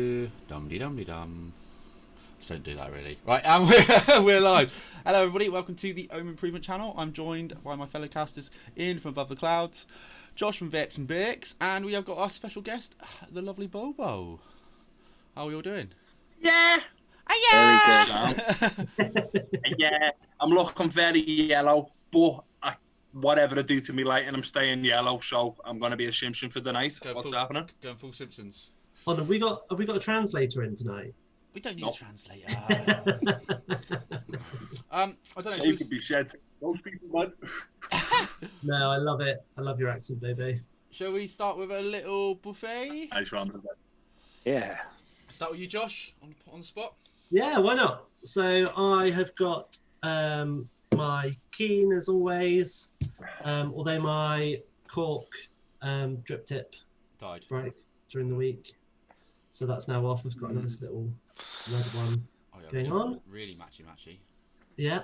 Dum de dum de dum. Don't do that really. Right, and we're live. Hello everybody, welcome to the Home Improvement channel. I'm joined by my fellow casters Ian from Above the Clouds, Josh from Vapes And Bakes, and we have got our special guest, the lovely BoBo. How are we all doing? Yeah. Yeah. Very good. Yeah. I'm looking very yellow, but whatever I do to me lighting, I'm staying yellow, so I'm going to be a Simpson for the night. What's happening? Going full Simpsons. Oh, have we got a translator in tonight? We don't need a translator. I don't know. So you could be said. Those people, man. No, I love it. I love your accent, baby. Shall we start with a little buffet? Nice round of it. Yeah. Start with you, Josh, on the spot. Yeah, why not? So I have got my Keen as always, although my cork drip tip died broke during the week, so that's now off. I've got a nice little red one going on. Really matchy. Yeah.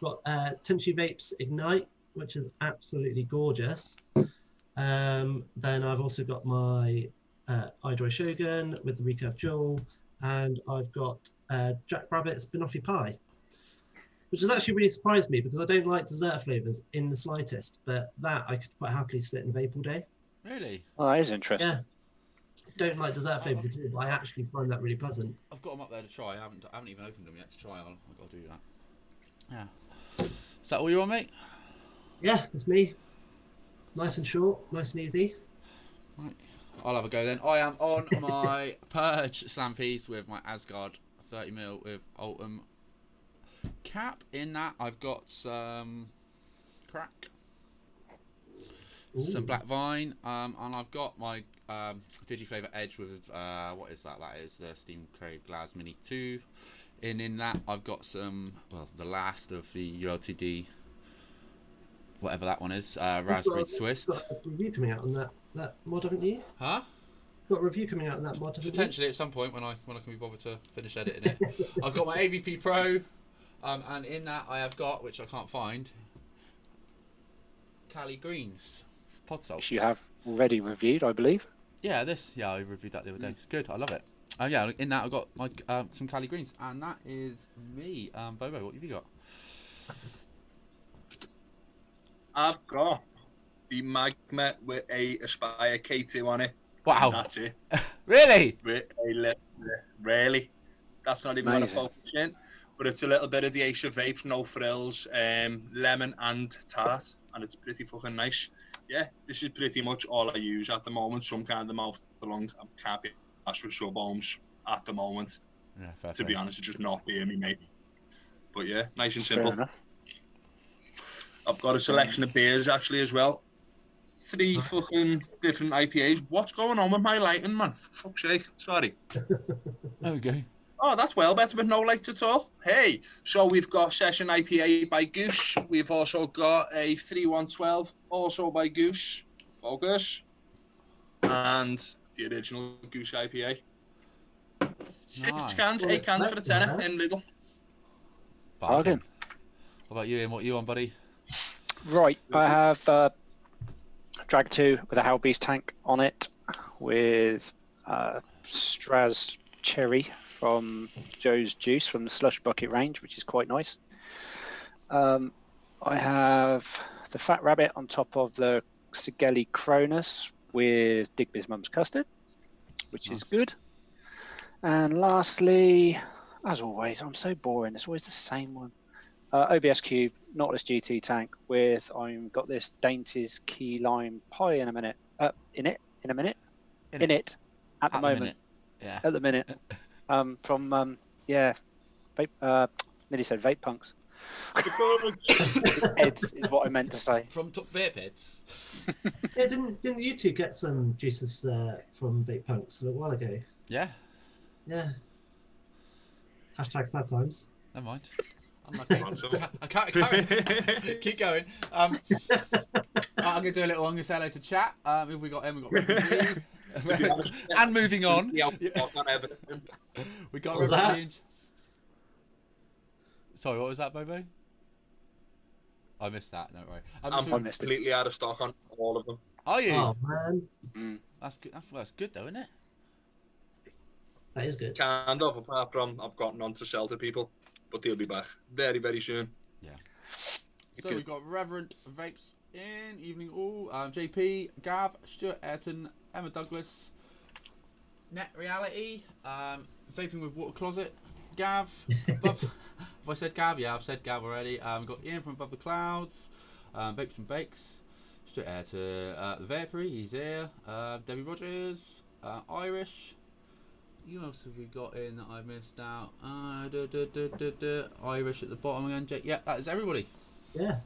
Got Timchi Vapes Ignite, which is absolutely gorgeous. Then I've also got my iDroid Shogun with the recurve jewel, and I've got Jack Rabbit's Banoffee Pie, which has actually really surprised me because I don't like dessert flavours in the slightest, but that I could quite happily sit and vape all day. Really? Oh, that is interesting. Yeah. Don't like dessert flavours at all, but I actually find that really pleasant. I've got them up there to try. I haven't even opened them yet to try. I've got to do that. Yeah. Is that all you want, mate? Yeah, it's me. Nice and short, nice and easy. Right. I'll have a go then. I am on my Purge slam piece with my Asgard 30mm with Ultim cap. In that, I've got some crack, some black vine, and I've got my Digiflavor Edge with what is that? That is the Steam Crave Glass Mini 2. And in that, I've got some, well, the last of the ULTD, whatever that one is, Raspberry Twist. You've got a review coming out on that mod, haven't you? Huh? Got a review coming out on that mod, haven't Potentially at some point when I can be bothered to finish editing it. I've got my AVP Pro, and in that I have got, which I can't find, Cali Greens pod salts. Which you have already reviewed, I believe. Yeah, I reviewed that the other day. It's good. I love it. Yeah, in that I've got my some Cali Greens, and that is me. BoBo, what have you got? I've got the Magma with a Aspire K2 on it. Wow. That's it. Really? Really. That's not even what I Amazing. focus in. But it's a little bit of the Ace of Vapes, no frills, lemon and tart, and it's pretty fucking nice. Yeah, this is pretty much all I use at the moment. Some kind of mouth to lung. I can't be asked with sub-ohms at the moment. Yeah, to be honest, it's just not being me, mate. But yeah, nice and Fair simple. enough. I've got a selection of beers actually as well. 3 fucking different IPAs. What's going on with my lighting, man? For fuck's sake. Sorry. Okay. Oh, that's well better with no lights at all. Hey, so we've got Session IPA by Goose. We've also got a 3112, also by Goose. Focus. And the original Goose IPA. 6 cans, 8 cans for a tenner in Lidl. Bargain. What about you, Ian? What are you on, buddy? Right, I have Drag 2 with a Hell Beast tank on it with Straz Cherry from Joe's Juice from the Slush Bucket range, which is quite nice. I have the Fat Rabbit on top of the Sigeli Cronus with Digby's Mum's Custard, which is good. And lastly, as always, I'm so boring, it's always the same one. OBS Cube, Nautilus GT tank with, I've got this Dainty's Key Lime Pie in a minute. At the moment. Yeah. At the minute. From, yeah, vape, nearly said Vape Punks. Heads is what I meant to say. From Vape Heads. Yeah, didn't you two get some juices from Vape Punks a little while ago? Yeah. Yeah. Hashtag sad times. Never mind. I can't keep going. I'm gonna do a little. I'm gonna say hello to chat. If we got M, we got and moving on. We got Reverend. Sorry, what was that, BoBo? I missed that. Don't worry. I'm completely out of stock on all of them. Are you? Oh man. That's good. That's good though, isn't it? That is good. Kind of, apart from I've got none to sell to people, but they'll be back very, very soon. Yeah. So we've got Reverend Vapes in, evening all. JP, Gav, Stuart Ayrton, Emma Douglas, Net Reality, Vaping with Water Closet, Gav. Have I said Gav? Yeah, I've said Gav already. We've got Ian from Above the Clouds, Vapes and Bakes, Stuart Ayrton, the Vapery, he's here. Debbie Rogers, Irish. Who else have we got in that I missed out? Irish at the bottom again. Yeah, that is everybody. Yeah.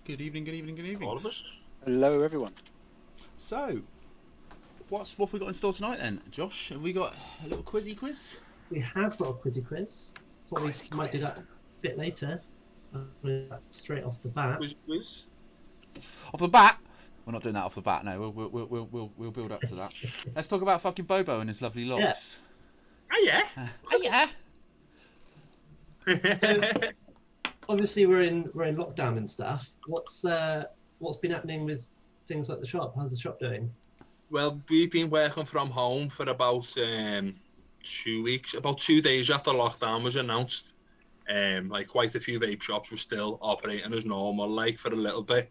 Good evening, good evening, good evening. All of us. Hello, everyone. So, what have we got in store tonight then, Josh? Have we got a little quizzy quiz? We have got a quizzy quiz. Thought we might do that a bit later. Straight off the bat. Quiz. Off the bat? We're not doing that off the bat. No, we'll build up to that. Let's talk about fucking BoBo and his lovely locks. Yeah. Oh yeah. Oh yeah. So, obviously, we're in lockdown and stuff. What's been happening with things like the shop? How's the shop doing? Well, we've been working from home for about 2 weeks. About 2 days after lockdown was announced, like quite a few vape shops were still operating as normal, like for a little bit.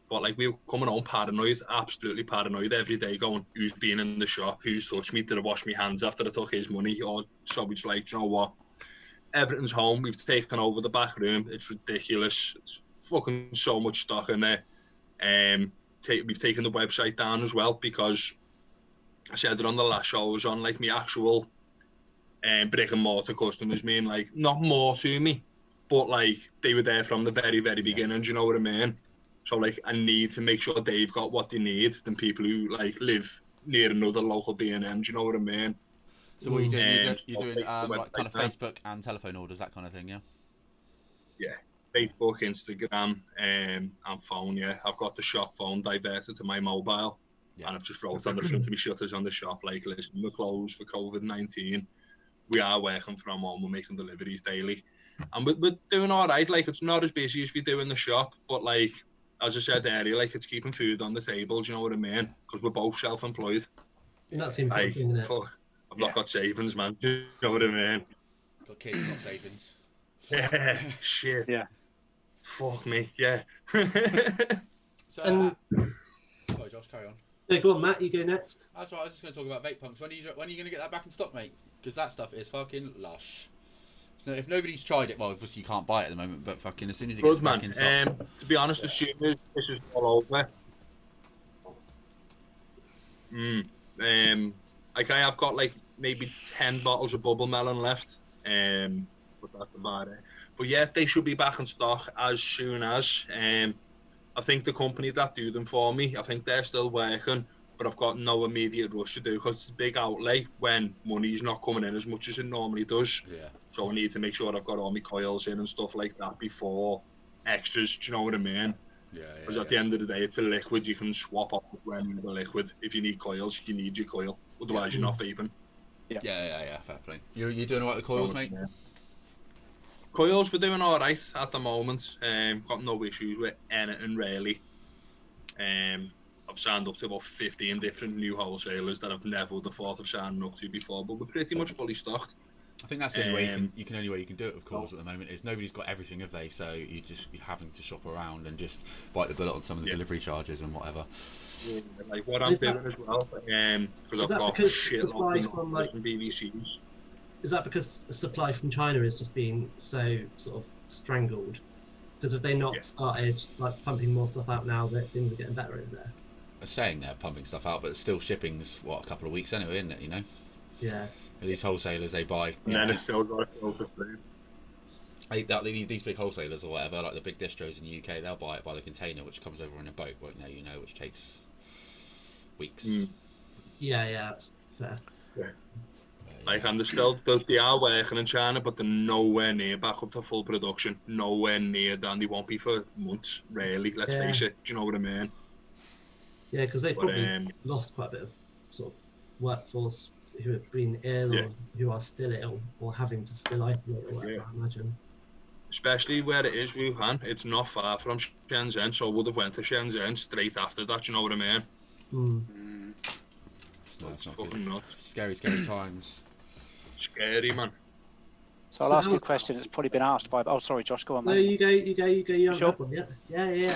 But like we were coming home paranoid, absolutely paranoid every day, going, who's been in the shop, who's touched me, did I wash my hands after I took his money? Or so it's like, you know what? Everything's home. We've taken over the back room. It's ridiculous. It's fucking so much stock in there. We've taken the website down as well because I said it on the last show. I was on like my actual brick and mortar customers, mean like not more to me, but like they were there from the very, very beginning. Do you know what I mean? So like I need to make sure they've got what they need than people who like live near another local B&M. Do you know what I mean? So what are you doing? You're doing like kind of Facebook and telephone orders, that kind of thing, yeah? Yeah, Facebook, Instagram, and phone. Yeah, I've got the shop phone diverted to my mobile, and I've just wrote on the front of my shutters on the shop like, listen, we're closed for COVID-19. We are working from home. We're making deliveries daily, and we're doing all right. Like it's not as busy as we do in the shop, but like as I said earlier, like it's keeping food on the table. Do you know what I mean? Because we're both self-employed. And that's the important thing, isn't it? Fuck, I've not got savings, man. Do you know what I mean? Got kids, not savings. Yeah, shit. Yeah. Fuck me, yeah. So, And- sorry, Josh, carry on. So go on, Matt. You go next. That's right. I was just going to talk about vape punks. When are you going to get that back in stock, mate? Because that stuff is fucking lush. No, if nobody's tried it, well, obviously you can't buy it at the moment. But fucking as soon as it gets Good back man. in stock, To be honest, as soon as this is all over, like I have got like maybe 10 bottles of bubble melon left. But that's about it. But yeah, they should be back in stock as soon as. I think the company that do them for me, I think they're still working, but I've got no immediate rush to do because it's a big outlay when money's not coming in as much as it normally does. yeah. So I need to make sure I've got all my coils in and stuff like that before extras. Do you know what I mean? Yeah, Because at the end of the day, it's a liquid. You can swap off with any other liquid. If you need coils, you need your coil. Otherwise, you're not vaping. Yeah. Fair play. You're doing alright with coils, mate? Yeah. Coils, we're doing all right at the moment. Got no issues with anything really. I've signed up to about 15 different new wholesalers that I've never would have thought of signing up to before, but we're pretty much fully stocked. I think that's the only way you can do it with coils at the moment is nobody's got everything, have they? So you're having to shop around and just bite the bullet on some of the delivery charges and whatever. Yeah, like what I'm doing as well, because I've got shitloads of like BVCs. Is that because the supply from China is just being so sort of strangled? Because if they not started like pumping more stuff out now, that things are getting better over there. They're saying they're pumping stuff out, but still shipping's a couple of weeks anyway, isn't it? You know. Yeah. These wholesalers, they buy. And then it's still got to filter through. These big wholesalers or whatever, like the big distros in the UK, they'll buy it by the container, which comes over in a boat, won't they? You know, which takes weeks. Yeah, that's fair. Yeah. Like, and they are working in China, but they're nowhere near back up to full production. Nowhere near that, and they won't be for months, really. Let's face it. Do you know what I mean? Yeah, because they've probably lost quite a bit of sort of workforce who have been ill or who are still ill or having to still isolate or whatever, I imagine. Especially where it is Wuhan, it's not far from Shenzhen, so I would have went to Shenzhen straight after that, you know what I mean? No, it's not fucking nuts. Scary times. Scary, man. So I'll ask you a question that's probably been asked by. Oh, sorry, Josh, go on. No, Mate. you go. You haven't Sure? had one yet? Yeah.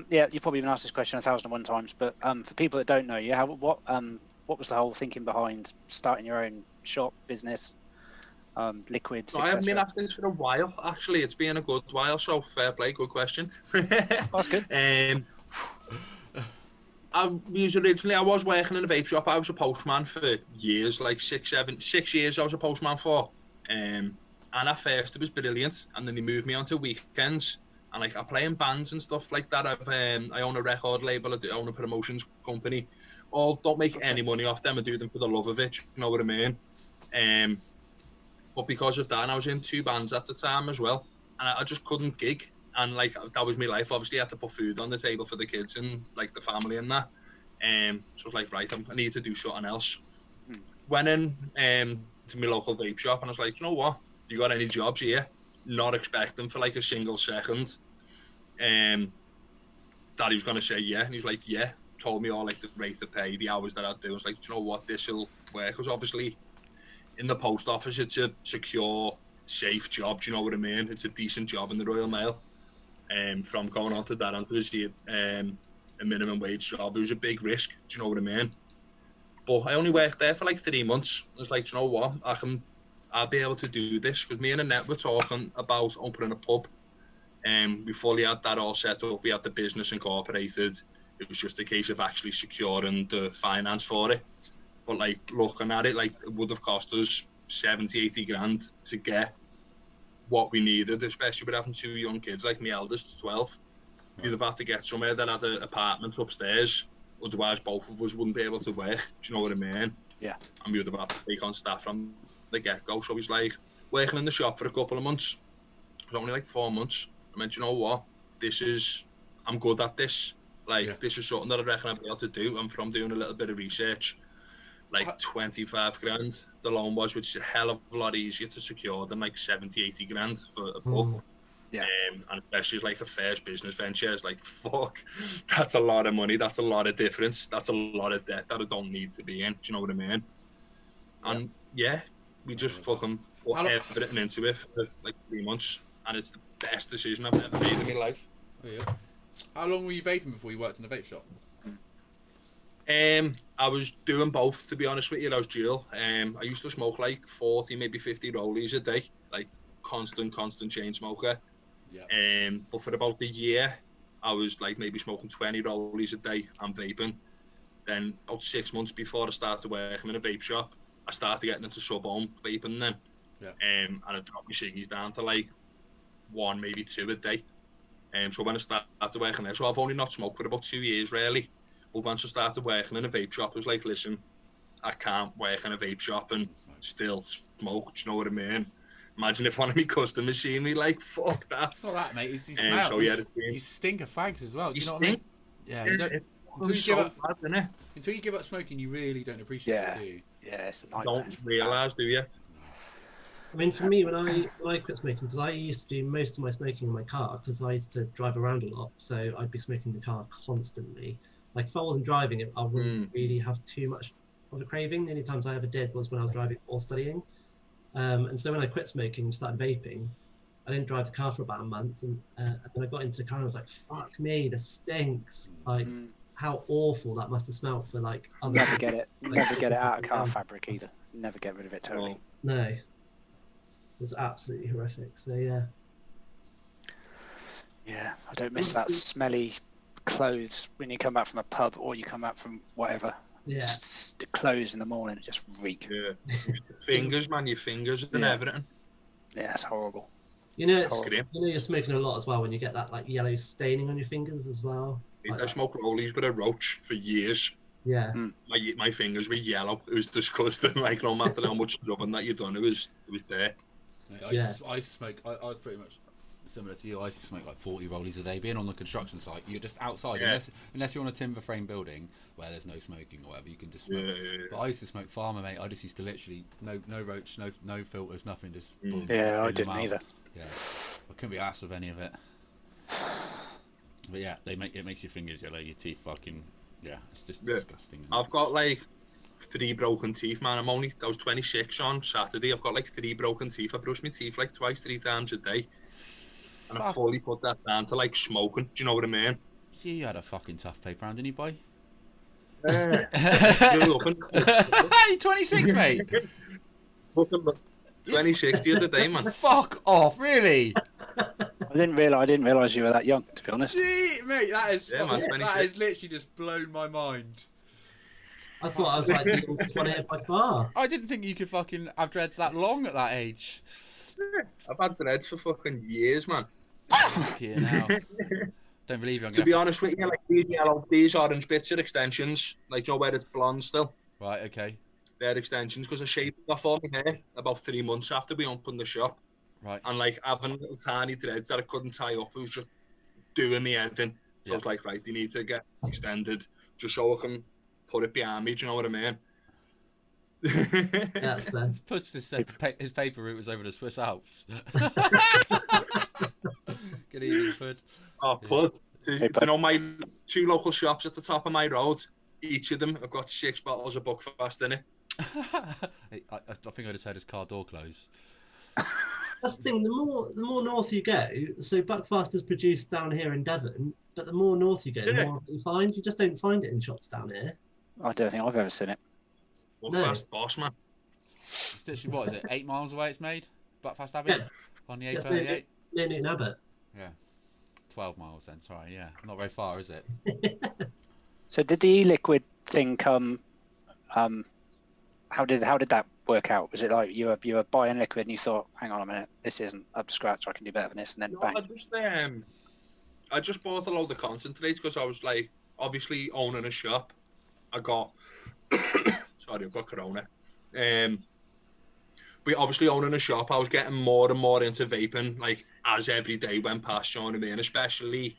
Yeah, you've probably been asked this question 1,001 times, but for people that don't know, what was the whole thinking behind starting your own shop, business, liquids, So I haven't been etc.? asked this for a while. Actually, it's been a good while. So fair play, good question. That's good. I was working in a vape shop. I was a postman for years, like 6 years. I was a postman for, and at first it was brilliant, and then they moved me onto weekends, and like I play in bands and stuff like that. I own a record label. I own a promotions company. All don't make any money off them. I do them for the love of it. You know what I mean? But because of that, and I was in 2 bands at the time as well, and I just couldn't gig. And like that was my life. Obviously, I had to put food on the table for the kids and like the family and that. So I was like, right, I need to do something else. Went in to my local vape shop, and I was like, you know what? You got any jobs here? Not expecting for like a single second. That he was gonna say yeah, and he's like, yeah. Told me all like the rate of pay, the hours that I'd do. I was like, you know what? This will work. Because obviously, in the post office, it's a secure, safe job. Do you know what I mean? It's a decent job in the Royal Mail. From going on to that, onto a minimum wage job, it was a big risk. Do you know what I mean? But I only worked there for like 3 months. I was like, you know what? I'll be able to do this, because me and Annette were talking about opening a pub. We fully had that all set up. We had the business incorporated. It was just a case of actually securing the finance for it. But like looking at it, like it would have cost us 70, 80 grand to get what we needed, especially with having 2 young kids. Like my eldest, 12. We'd have had to get somewhere that had an apartment upstairs. Otherwise, both of us wouldn't be able to work. Do you know what I mean? Yeah. And we would have had to take on staff from the get-go. So he's like, working in the shop for a couple of months. It was only like 4 months. I meant, you know what? I'm good at this. Like, This is something that I reckon I'll be able to do. And from doing a little bit of research, like 25 grand the loan was, which is a hell of a lot easier to secure than like 70, 80 grand for a pub. Yeah. And especially as like a first business venture, it's like, fuck, that's a lot of money. That's a lot of difference. That's a lot of debt that I don't need to be in. Do you know what I mean? And yeah, we just fucking put everything into it for like 3 months. And it's the best decision I've ever made in my life. Oh, yeah. How long were you vaping before you worked in a vape shop? I was doing both, to be honest with you. I was dual. I used to smoke like 40, maybe 50 rollies a day, like constant chain smoker. Yeah. But for about a year, I was like maybe smoking 20 rollies a day and vaping. Then about 6 months before I started working in a vape shop, I started getting into sub-home vaping then. Yeah. And I dropped my ciggies down to like 1, maybe 2 a day. So when I started working there, so I've only not smoked for about 2 years really. But once I started working in a vape shop, I was like, listen, I can't work in a vape shop and still smoke. Do you know what I mean? Imagine if one of my customers see me like, fuck that. It's not that, mate. It's smell. So yeah, you stink of fags as well. Do you know stink? What I mean? Yeah. You don't, until you give up smoking, you really don't appreciate it, do you? Yeah, it's a nightmare. Don't realise, do you? I mean, for me, when I quit smoking, because I used to do most of my smoking in my car, because I used to drive around a lot, so I'd be smoking in the car constantly. Like if I wasn't driving it, I wouldn't really have too much of a craving. The only times I ever did was when I was driving or studying. And so when I quit smoking and started vaping, I didn't drive the car for about a month, and then I got into the car and I was like, "Fuck me, this stinks!" Like how awful that must have smelled for like. Never get it. Never get it out of car fabric either. Never get rid of it totally. No, it was absolutely horrific. So yeah. Yeah, I don't miss that smelly clothes when you come back from a pub or you come back from whatever. Yeah. The clothes in the morning just reek. Yeah. Fingers, man, your fingers and everything. Yeah, it's horrible. You know, you're smoking a lot as well when you get that like yellow staining on your fingers as well. I smoked rollies with a roach for years. Yeah. My fingers were yellow. It was disgusting. Like no matter how much rubbing that you'd done, it was there. I used to smoke. I was pretty much similar to you. I used to smoke like 40 rollies a day. Being on the construction site, you're just outside. Unless you're on a timber frame building where there's no smoking or whatever, you can just smoke. But I used to smoke farmer, mate. I just used to literally no roach, no filters, nothing. Just yeah, I didn't either. Yeah, I couldn't be arsed with any of it. But yeah, it makes your fingers yellow, your teeth fucking it's just disgusting. I've got like 3 broken teeth, man. I was 26 on Saturday. I've got like 3 broken teeth. I brush my teeth like twice, 3 times a day. And I fully put that down to like smoking. Do you know what I mean? You had a fucking tough paper round, didn't you, boy? Yeah. Hey, 26, mate. Fucking 26 the other day, man. Fuck off, really? I didn't realise you were that young, to be honest. Gee, mate, that is Yeah, man, that 26. has literally just blown my mind. I thought I was like the oldest one here by far. I didn't think you could fucking have dreads that long at that age. I've had dreads for fucking years, man. Fucking hell. Don't believe you. I'm To gonna be honest with you, like these orange bits are extensions. Like, you know where it's blonde still? Right, okay. They're extensions because I shaved off all my hair about 3 months after we opened the shop. Right. And like having little tiny dreads that I couldn't tie up, it was just doing me head in. So I was like, right, you need to get extended just so I can put it behind me. Do you know what I mean? Yeah, that's fair. Puts his paper route was over the Swiss Alps. Good evening, Fud. Oh, Pud. You know my 2 local shops at the top of my road? Each of them have got 6 bottles of Buckfast in it. I think I just heard his car door close. That's the thing. The more north you go, so Buckfast is produced down here in Devon, but the more north you go, the more you find. You just don't find it in shops down here. I don't think I've ever seen it. Buckfast boss, man. It's literally, what is it, 8 miles away it's made? Buckfast Abbey? Yeah. On the Yes, A38? near Newton Abbott. Yeah. 12 miles then, sorry, yeah. Not very far, is it? So did the e-liquid thing come? How did that work out? Was it like you were buying liquid and you thought, hang on a minute, this isn't up to scratch, I can do better than this, and then bang? I just bought a load of concentrates because I was like, obviously owning a shop. I got sorry, I've got corona. But obviously owning a shop, I was getting more and more into vaping, like as every day went past, you know what I mean? Especially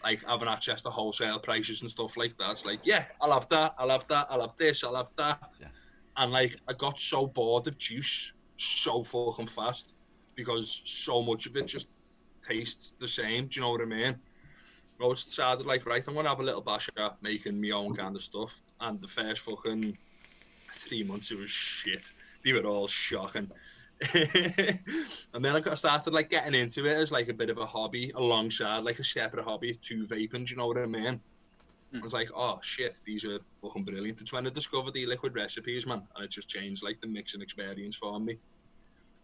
like having access to wholesale prices and stuff like that. It's like, yeah, I'll have that, I'll have that, I'll have this, I'll have that. Yeah. And like, I got so bored of juice so fucking fast because so much of it just tastes the same. Do you know what I mean? I was decided like, right, I'm gonna have a little bash at making my own kind of stuff. And the first fucking 3 months, it was shit. They were all shocking. And then I started like getting into it as like a bit of a hobby alongside like a separate hobby to vaping. Do you know what I mean? I was like, oh shit, these are fucking brilliant. It's when I discovered the liquid recipes, man, and it just changed like the mixing experience for me.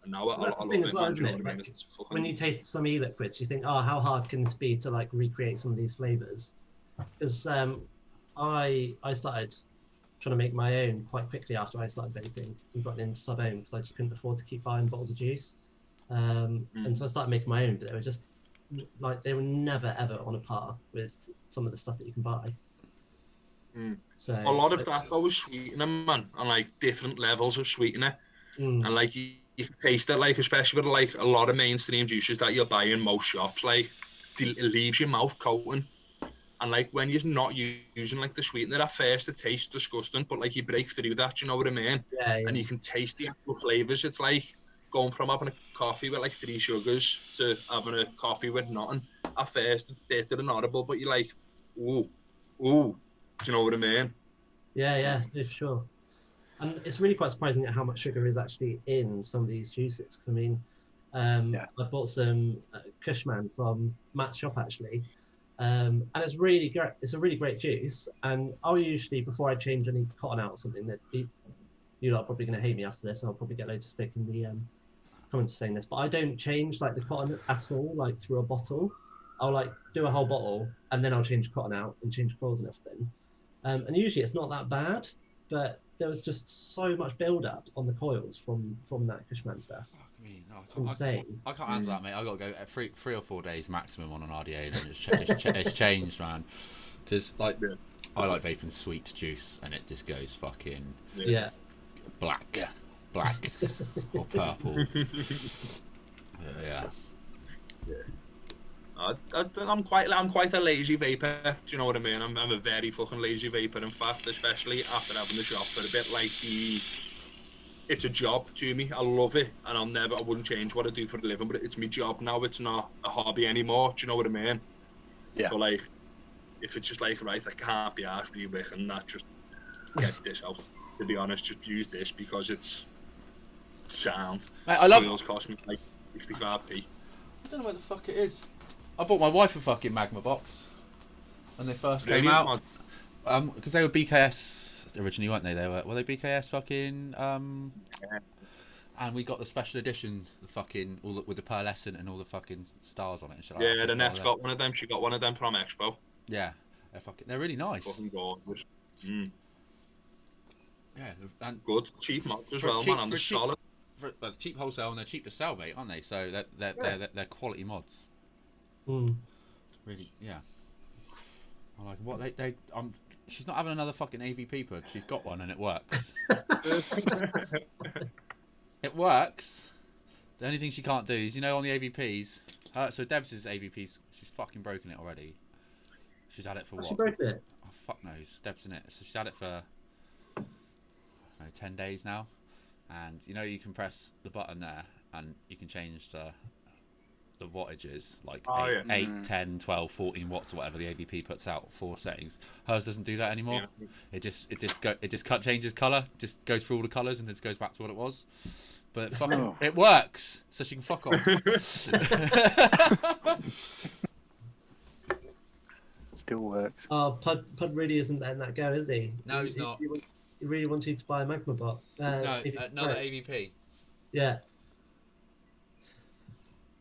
And now I love it, well, man. isn't it? Like, when you taste some e-liquids, you think, oh, how hard can this be to like recreate some of these flavors? Because I started trying to make my own quite quickly after I started vaping and got into sub-ohm because I just couldn't afford to keep buying bottles of juice. And so I started making my own, but they were just like, they were never ever on a par with some of the stuff that you can buy. So a lot of that was sweetener, man, and like different levels of sweetener. And like you can taste it, like especially with like a lot of mainstream juices that you'll buy in most shops, like it leaves your mouth coating. And like when you're not using like the sweetener at first, it tastes disgusting, but like you break through that, you know what I mean? Yeah. And you can taste the actual flavors. It's like going from having a coffee with like 3 sugars to having a coffee with nothing. At first, it's bitter and horrible, but you're like, ooh. Do you know what I mean? Yeah, for sure. And it's really quite surprising at how much sugar is actually in some of these juices. Because I mean, I bought some Cushman from Matt's shop actually, and it's really great. It's a really great juice. And I'll usually, before I change any cotton out or something, that you lot are probably going to hate me after this, and I'll probably get loads of stick in the comments for saying this, but I don't change like the cotton at all, like through a bottle. I'll like do a whole bottle and then I'll change cotton out and change coils and everything. And usually it's not that bad, but there was just so much build up on the coils from that Cushman stuff. It's insane. I can't answer that, mate. I got to go at 3 or 4 days maximum on an RDA, and it's changed, man. Because like I like vaping sweet juice, and it just goes fucking black or purple. I'm quite a lazy vapor. Do you know what I mean? I'm a very fucking lazy vapor. In fact, especially after having the shop for a bit, like it's a job to me. I love it, and I wouldn't change what I do for a living. But it's my job now. It's not a hobby anymore. Do you know what I mean? Yeah. So like, if it's just like, right, I can't be arsed reworking that, just get this out. to be honest, just use this because it's sound. Mate, I love. Coils cost me like 65p. I don't know where the fuck it is. I bought my wife a fucking Magma box when they first came Really? out. Because they were BKS originally, weren't they? Were they BKS fucking Yeah. And we got the special edition, the fucking with the pearlescent and all the fucking stars on it and shit. Yeah, the net's got one of them. She got one of them from Expo. Yeah, they're really nice. Fucking gorgeous. Mm. Yeah, and Good, cheap mods as For well, cheap- man. And for they're cheap- solid. for cheap wholesale and they're cheap to sell, mate, aren't they? So they're quality mods. Mm. Really, yeah. I like what they. She's not having another fucking AVP pud. She's got one and it works. It works. The only thing she can't do is, on the AVPs. So Debs' AVPs, she's fucking broken it already. She's had it for Has what? she broken it? Oh, fuck knows. Debs in it. So she's had it for 10 days now. And you can press the button there and you can change the wattages, like 8, 10, 12, 14 watts or whatever the AVP puts out for settings. Hers doesn't do that anymore. Yeah. It just changes colour, just goes through all the colours and then goes back to what it was. But it works, so she can fuck off. Still works. Oh, Pud really isn't letting that go, is he? No, he's not. He really wants you to buy a Magma bot. No, another AVP. Yeah.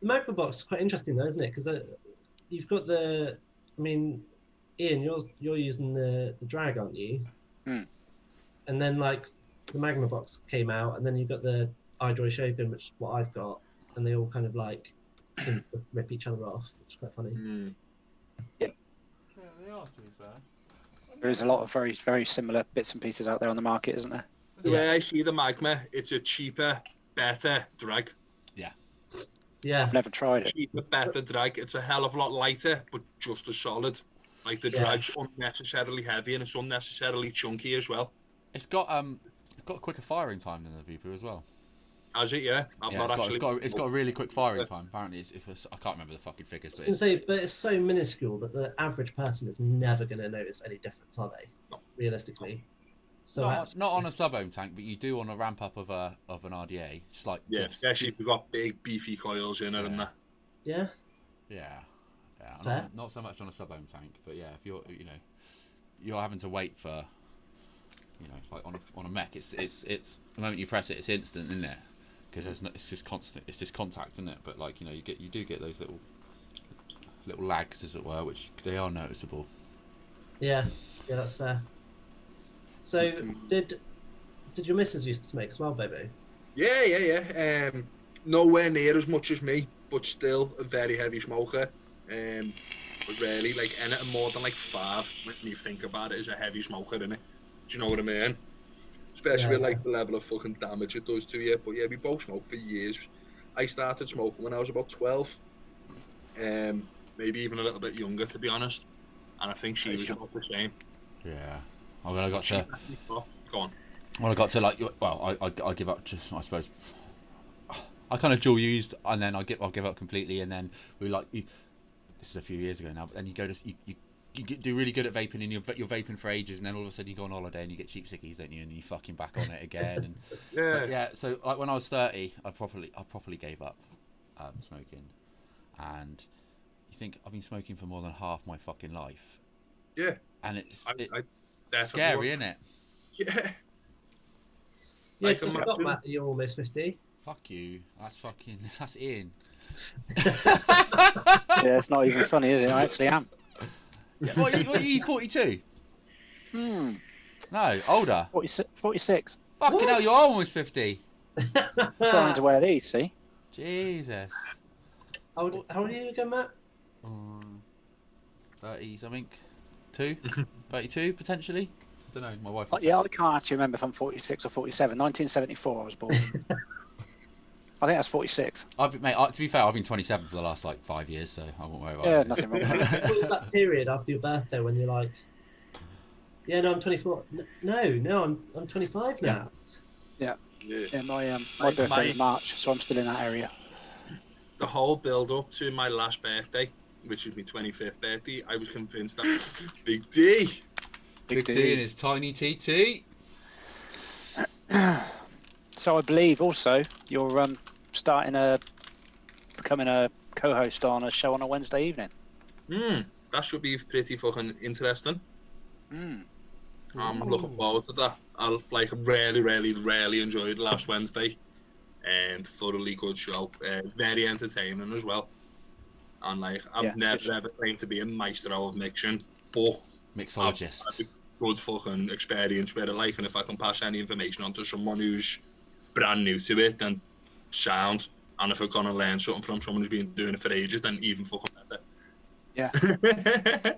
The Magma box is quite interesting though, isn't it? Because you've got Ian, you're using the drag, aren't you? Mm. And then like the Magma box came out, and then you've got the iDroid Shogun, which is what I've got, and they all kind of like rip each other off, which is quite funny. Mm. Yeah, they are, to be fair. There is a lot of very, very similar bits and pieces out there on the market, isn't there? The way I see the Magma, it's a cheaper, better drag. Yeah. I've never tried it. Cheaper, better drag. It's a hell of a lot lighter, but just as solid. Like the drag's unnecessarily heavy and it's unnecessarily chunky as well. It's got a quicker firing time than the Vapery as well. Has it? Yeah. It's got a really quick firing time. Apparently, I can't remember the fucking figures. I was going to say, but it's so minuscule that the average person is never going to notice any difference, are they? No. Realistically. So not on a sub-ohm tank, but you do on a ramp up of an RDA. Just like especially if you've got big beefy coils in it and that. Yeah. Yeah. Not so much on a sub-ohm tank, but yeah, if you're having to wait for, like on a mech, it's the moment you press it, it's instant, isn't it? Because it's just constant, it's just contact, isn't it? But like you do get those little lags, as it were, which they are noticeable. Yeah, that's fair. So did your missus used to smoke as well, BoBo? Yeah. Nowhere near as much as me, but still a very heavy smoker. But really, like anything more than like 5, when you think about it, is a heavy smoker, innit? Do you know what I mean? Especially with like the level of fucking damage it does to you. But yeah, we both smoked for years. I started smoking when I was about 12. Maybe even a little bit younger, to be honest. And I think she was about the same. Yeah. When I got to I give up. Just I suppose I kind of dual used, and then I'll give up completely, and then we this is a few years ago now. But then you go to you do really good at vaping, and you're vaping for ages, and then all of a sudden you go on holiday and you get cheap sickies, don't you? And you fucking back on it again. And so like when I was 30, I properly gave up smoking, and you think I've been smoking for more than half my fucking life. Yeah. And it's scary, isn't it? Yeah. Yeah, because I forgot, Matt, that you're almost 50. Fuck you. That's Ian. Yeah, it's not even funny, is it? I actually am. What are you 42? No, older. 46. Fucking hell, you're almost 50. Trying to wear these, see? Jesus. How old are you again, Matt? 30 something. 32 potentially. I don't know. My wife. Yeah, I can't actually remember if I'm 46 or 47. 1974, I was born. I think that's 46. To be fair, I've been 27 for the last 5 years, so I won't worry about it. Yeah, nothing wrong with that. What was that period after your birthday when you're like, yeah, no, I'm 24. No, I'm 25 now. Yeah. My birthday is March, so I'm still in that area. The whole build up to my last birthday, which is my 25th birthday, I was convinced that Big D and his tiny TT. So I believe also you're becoming a co-host on a show on a Wednesday evening. That should be pretty fucking interesting. I'm looking forward to that. I really enjoyed last Wednesday. Thoroughly good show. Very entertaining as well. And like, I've never ever claimed to be a maestro of mixing, but Mixologist. I've had a good fucking experience with it, like, and if I can pass any information on to someone who's brand new to it, then sound. And if I'm gonna learn something from someone who's been doing it for ages, then even fucking better. Yeah.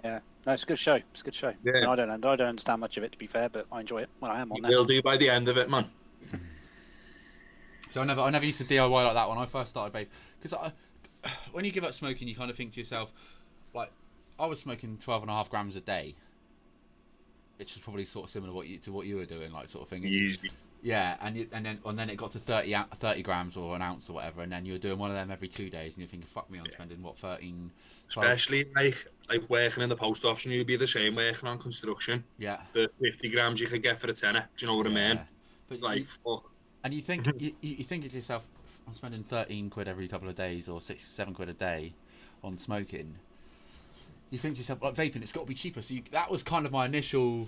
Yeah. No, it's a good show. It's a good show. Yeah. No, I don't understand much of it, to be fair, but I enjoy it when I am on there. You will do by the end of it, man. So I never used to DIY like that when I first started vape, because when you give up smoking, you kind of think to yourself, like, I was smoking 12.5 grams a day, which is probably sort of similar to what you were doing, like, sort of thing. Easy. Yeah, and then it got to 30 grams or an ounce or whatever, and then you were doing one of them every 2 days, and you're thinking, fuck me, I'm spending what, 13, 12? Especially like working in the post office, and you'd be the same working on construction. Yeah. The 50 grams you could get for a tenner. Do you know what I mean? But Like, fuck. And you think you think to yourself, I'm spending 13 quid every couple of days or 6-7 quid a day on smoking. You think to yourself, like, vaping, it's got to be cheaper. So that was kind of my initial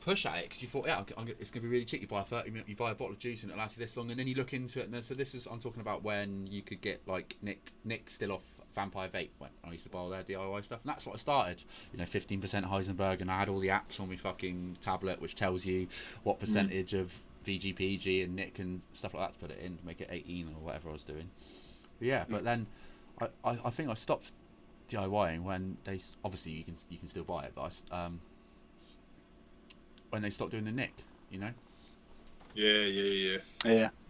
push at it, because you thought, yeah, it's going to be really cheap. You buy you buy a bottle of juice and it lasts you this long, and then you look into it, and then, so I'm talking about when you could get, like, Nick still off Vampire Vape when I used to buy all their DIY stuff, and that's what I started. 15% Heisenberg, and I had all the apps on my fucking tablet which tells you what percentage of VGPG and Nick and stuff like that to put it in to make it 18 or whatever I was doing. But yeah, but then I think I stopped DIYing when they, obviously you can still buy it, but when they stopped doing the Nick, Yeah.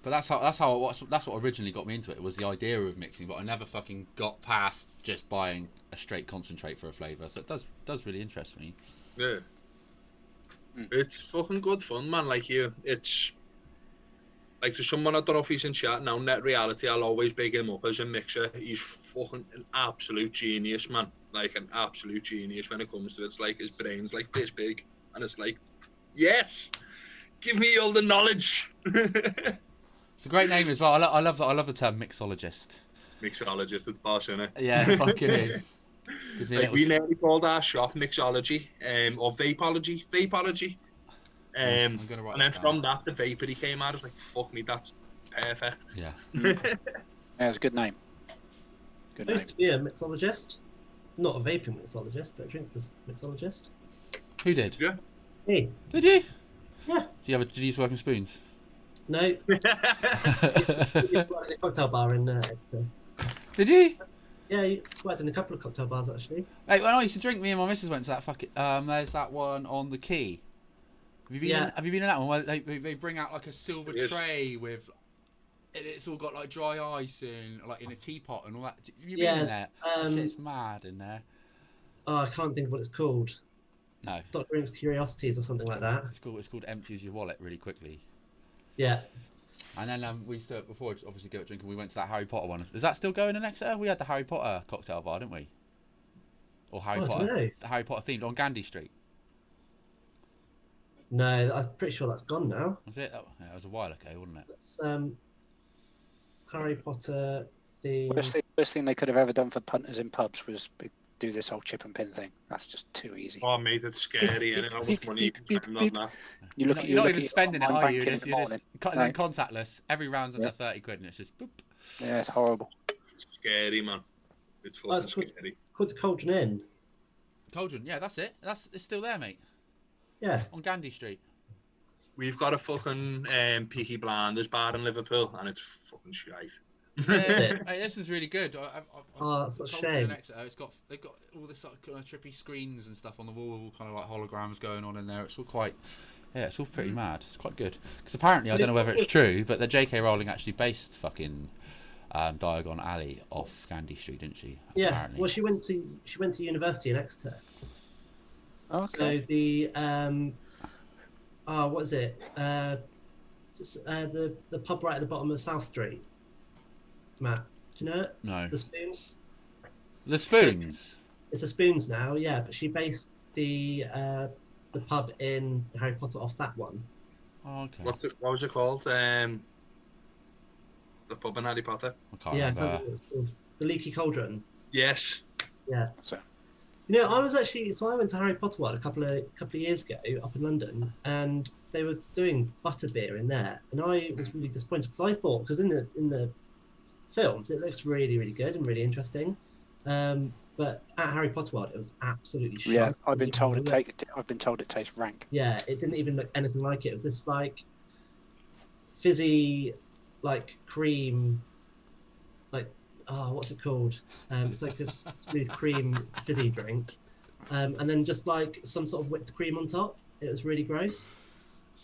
But that's what originally got me into it. Was the idea of mixing, but I never fucking got past just buying a straight concentrate for a flavour. So it does really interest me. Yeah. It's fucking good fun, man. Like, it's like, to someone, I don't know if he's in chat now, Net Reality, I'll always big him up as a mixer. He's fucking an absolute genius, man. Like, an absolute genius when it comes to it. It's like his brain's like this big, and it's like, yes, give me all the knowledge. It's a great name as well. I love the term mixologist. Mixologist, it's boss, innit? Yeah, fuck it is. Like, we nearly called our shop Mixology, or Vapeology. And then from that, the Vapery came out. I was like, fuck me, that's perfect. Yeah. Yeah, it's a good name. I used to be a mixologist. Not a vaping mixologist, but a drinks mixologist. Who did? Yeah. Me. Did you? Yeah. Did you use working spoons? No. You worked in a cocktail bar in Exeter. Did you? Yeah, you worked in a couple of cocktail bars, actually. Hey, when I used to drink, me and my missus went to that fucking. There's that one on the quay. Have you been in that one where they bring out like a silver tray with, it's all got like dry ice and like in a teapot and all that. Have you been in there? Shit's mad in there. Oh, I can't think of what it's called. No. Dr. Drink's Curiosities or something like that. It's called Empties Your Wallet really quickly. Yeah. And then we used to, before obviously go drinking, we went to that Harry Potter one. Is that still going in Exeter? We had the Harry Potter cocktail bar, didn't we? Or Harry Potter, the Harry Potter themed on Gandhi Street. No, I'm pretty sure that's gone now. Was it? Oh, yeah, it was a while ago, wasn't it? That's Harry Potter theme. Worst thing they could have ever done for punters in pubs was do this whole chip and pin thing. That's just too easy. Oh, mate, it's scary, and how much money you can spend on that? You're not even spending it, are you? You're just No. contactless. Every round's under 30 quid, and it's just boop. Yeah, it's horrible. It's scary, man. It's fucking scary. Called the Cauldron Inn. Cauldron, yeah, that's it. It's still there, mate. Yeah. On Gandhi Street. We've got a fucking Peaky Blinders bar in Liverpool, and it's fucking shite. Yeah, hey, this is really good. That's a shame. They've got all this kind of trippy screens and stuff on the wall, all kind of like holograms going on in there. It's all quite, it's all pretty mad. It's quite good because apparently, I don't know whether it's true, but the J.K. Rowling actually based fucking Diagon Alley off Gandhi Street, didn't she? Yeah. Apparently. Well, she went to university in Exeter. Okay. So the what is it? The pub right at the bottom of South Street. Matt, do you know it? No. The Spoons. The Spoons. It's a Spoons now, yeah. But she based the pub in Harry Potter off that one. Oh, okay. What was it called? The pub in Harry Potter. I can't Yeah, I can't remember. remember what it's called. The Leaky Cauldron. Yes. Yeah. So, You know, I was actually so I went to Harry Potter World a couple of years ago up in London, and they were doing butterbeer in there, and I was really disappointed because I thought because in the films it looks really really good and really interesting, but at Harry Potter World it was absolutely shite. yeah, I've been told it tastes rank. Yeah, it didn't even look anything like it. It was this like fizzy, like cream, like what's it called? It's like this smooth cream fizzy drink, and then just like some sort of whipped cream on top. It was really gross.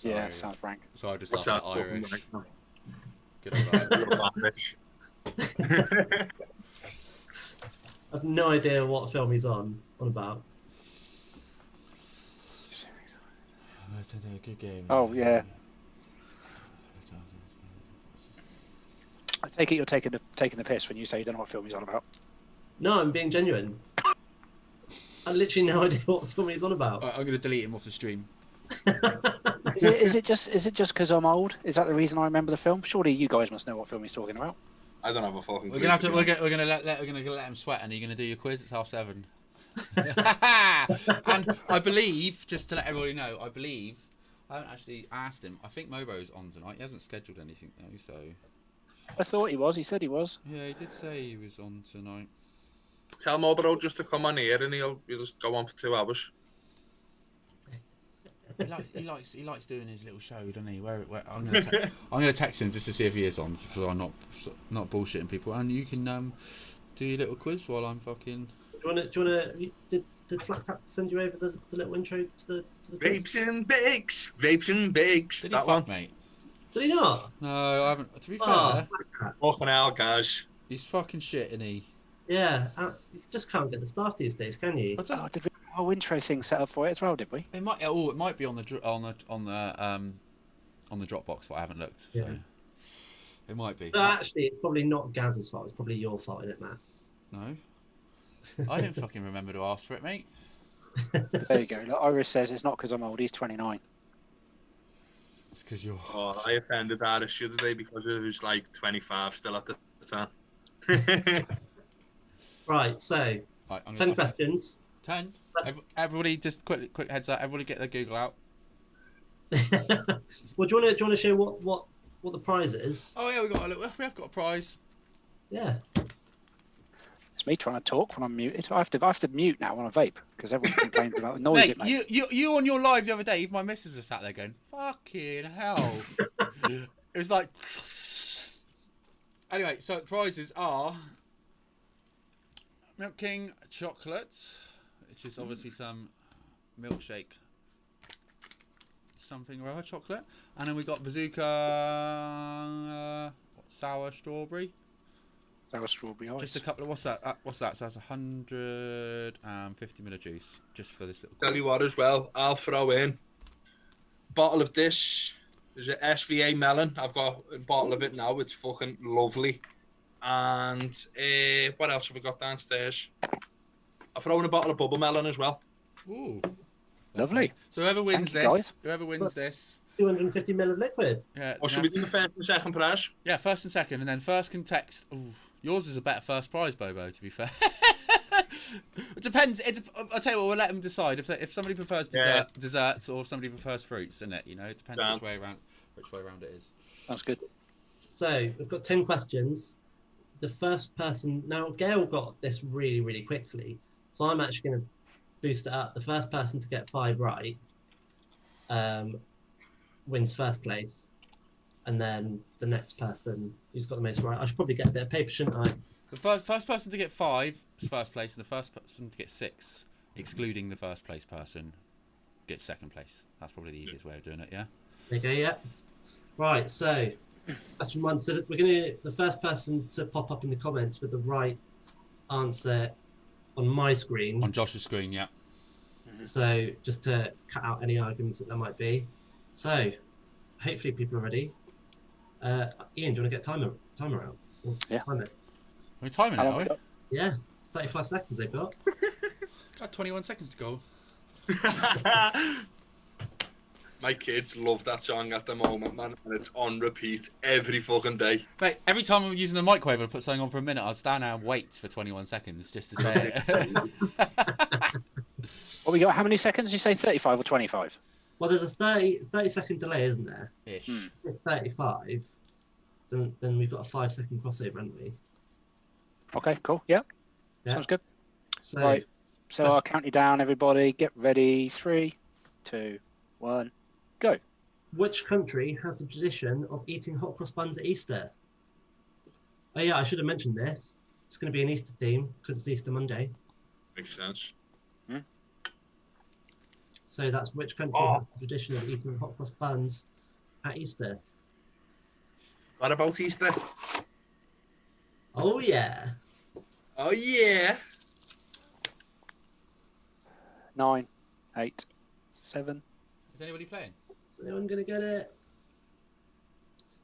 Yeah, Sorry. sounds rank. So I just What's love that? that Irish. Fucking Good old Irish. Irish. I've no idea what film he's on about. Good game. Oh, yeah. I take it you're taking the piss when you say you don't know what film he's on about. No, I'm being genuine. I literally no idea what film he's on about. Right, I'm going to delete him off the stream. Is it just because I'm old? Is that the reason I remember the film? Surely you guys must know what film he's talking about. I don't have a fucking. We're gonna have to. We're gonna let him sweat, and you're gonna do your quiz. It's 7:30. And I believe, just to let everybody know, I haven't actually asked him. I think Mobo's on tonight. He hasn't scheduled anything though, so. I thought he was. He said he was. Yeah, he did say he was on tonight. Tell Marlboro just to come on here, and he'll just go on for 2 hours. He likes doing his little show, doesn't he? Where I'm gonna text him just to see if he is on, so I'm not bullshitting people. And you can do your little quiz while I'm fucking. Do you wanna? Did Flat Cap send you over the little intro to the quiz? Vapes and bakes, vapes and bakes. Did he That fuck, one. mate? Did he not? No, I haven't. To be fair, Oh, Flat Cap. Fucking hell, guys. he's fucking shit, isn't he? Yeah, you just can't get the staff these days, can you? I don't, Oh, did we have a whole intro thing set up for it as well? Did we? it might. Oh, it might be on the Dropbox, but I haven't looked. So Yeah. it might be. But actually, it's probably not Gaz's fault. It's probably your fault, isn't it, Matt? No, I didn't fucking remember to ask for it, mate. There you go. Look, Iris says it's not because I'm old. He's 29. It's because you're. Oh, I offended Irish the other day because he was like 25 still at the time. Right, so Right, I'm 10 gonna questions. 10. That's- Everybody, just quick heads up. Everybody, get their Google out. Well, do you want to show what the prize is? Oh yeah, we have got a prize. Yeah. It's me trying to talk when I'm muted. I have to mute now when I vape because everyone complains about the noise it Mate, makes. you on your live the other day, even my missus was sat there going, "Fucking hell!" It was like. Anyway, so the prizes are Milk King chocolate, which is obviously some milkshake, something or other chocolate, and then we got Bazooka sour strawberry. Sour strawberry ice. Just a couple of what's that? So that's 150 ml of juice just for this little. Tell you what, as well, I'll throw in a bottle of this. Is it SVA melon? I've got a bottle of it now. It's fucking lovely. And what else have we got downstairs? I'll throw in a bottle of bubble melon as well. Ooh, Lovely. so whoever wins Thank you, guys. this, 250 ml of liquid. yeah. Or should we do the first and second prize? Yeah, first and second, and then first can text. Ooh, yours is a better first prize, Bobo. To be fair, it depends. I'll tell you what. We'll let them decide if somebody prefers desserts or if somebody prefers fruits, isn't it? You know, it depends Yeah. which way around it is. That's good. So we've got 10 questions. The first person, now Gail got this really, really quickly. So I'm actually going to boost it up. The first person to get 5 right wins first place. And then the next person who's got the most right, I should probably get a bit of paper, shouldn't I? The first person to get 5 is first place, and the first person to get 6, excluding the first place person, gets second place. That's probably the easiest way of doing it, yeah? There you go, yeah. Right, so that's from one. So we're going to, the first person to pop up in the comments with the right answer on my screen. On Josh's screen, yeah. So just to cut out any arguments that there might be. So hopefully people are ready. Ian, do you want to get timer out? Or Yeah. timer? We're timing How it, long are we? we got? Yeah, 35 seconds they've got. Got 21 seconds to go. My kids love that song at the moment, man, and it's on repeat every fucking day. Mate, every time I'm using the microwave and I put something on for a minute, I'll stand there and wait for 21 seconds just to say it. What we got? How many seconds? You say 35 or 25? Well, there's a 30-second delay, isn't there? Ish. If 35, then we've got a 5-second crossover, haven't we? Okay, cool. Yep. Yeah. Sounds good. So, Right. So I'll count you down, everybody. Get ready. 3, 2, 1, go. which country has a tradition of eating hot cross buns at Easter? Oh yeah, I should have mentioned this. It's going to be an Easter theme because it's Easter Monday. Makes sense. So that's which country has a tradition of eating hot cross buns at Easter? What about Easter? Oh yeah. Oh yeah. 9, 8, 7. Is anybody playing? Is anyone going to get it?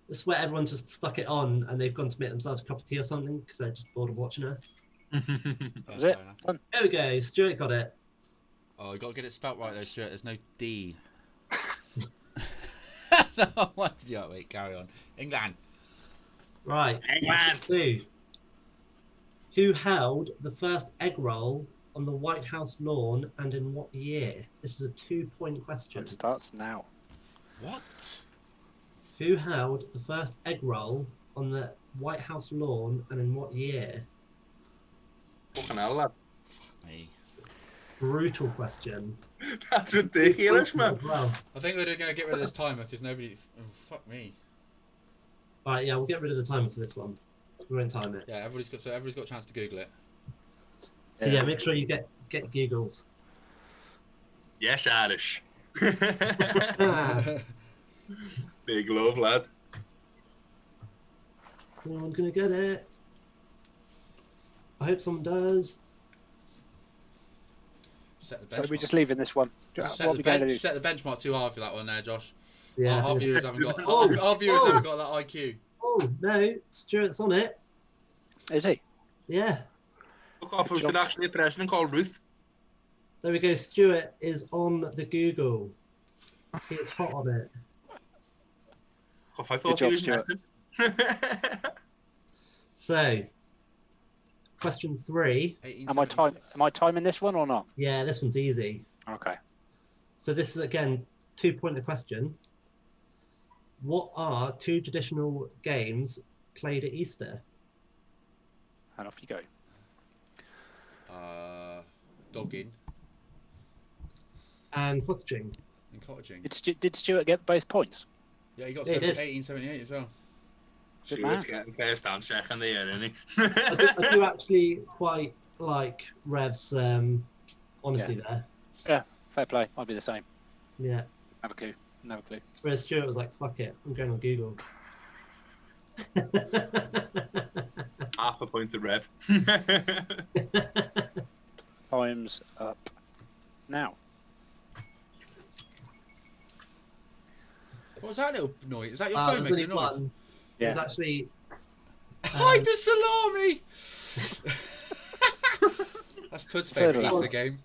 I swear everyone's just stuck it on and they've gone to make themselves a cup of tea or something because they're just bored of watching us. That's it. Done. There we go. Stuart got it. Oh, you got to get it spelt right though, Stuart. There's no D. No, what did you wait? Carry on. England. Right. England. 2. Who held the first egg roll on the White House lawn and in what year? This is a 2-point question. It starts now. What? Who held the first egg roll on the White House lawn and in what year? Fucking hell, lad. Me. Brutal question. That's ridiculous, man. Well, I think we're going to get rid of this timer because nobody. Oh, fuck me. right, yeah, we'll get rid of the timer for this one. We won't time it. Yeah, everybody's got a chance to Google it. So yeah, make sure you get Googles. Yes, Irish. Ah, Big love, lad. anyone gonna get it? I hope someone does. Set the So benchmark. we're just leaving this one. Set What are we going to do? Set the benchmark too hard for that one there, Josh. Yeah. Our viewers haven't got. Oh, Our viewers oh. haven't got that IQ. Oh no, Stuart's on it. Is he? Yeah. Look off, there's actually a president called Ruth. There we go. Stuart is on the Google. He is hot on it. Off, I thought Good he job, was Stuart. Mexican. So, question 3. Am I timing this one or not? Yeah, this one's easy. Okay. So this is again 2-pointer question. What are 2 traditional games played at Easter? And off you go. Dogging And cottaging. and cottaging. Did Stuart get both points? Yeah, he got Yeah, he did. 1878 as well. Good Stuart's man. getting first and second there, isn't he? I do actually quite like Rev's honesty there. Yeah, fair play. I'd be the same. Yeah. Have a clue. No clue. Whereas Stuart was like, fuck it, I'm going on Google. Half a point to Rev. Time's up now. What was that little noise? Is that your phone There's only making a noise? one. Yeah. There's actually... Hide the salami! That's Pud's favourite Totally. Easter game.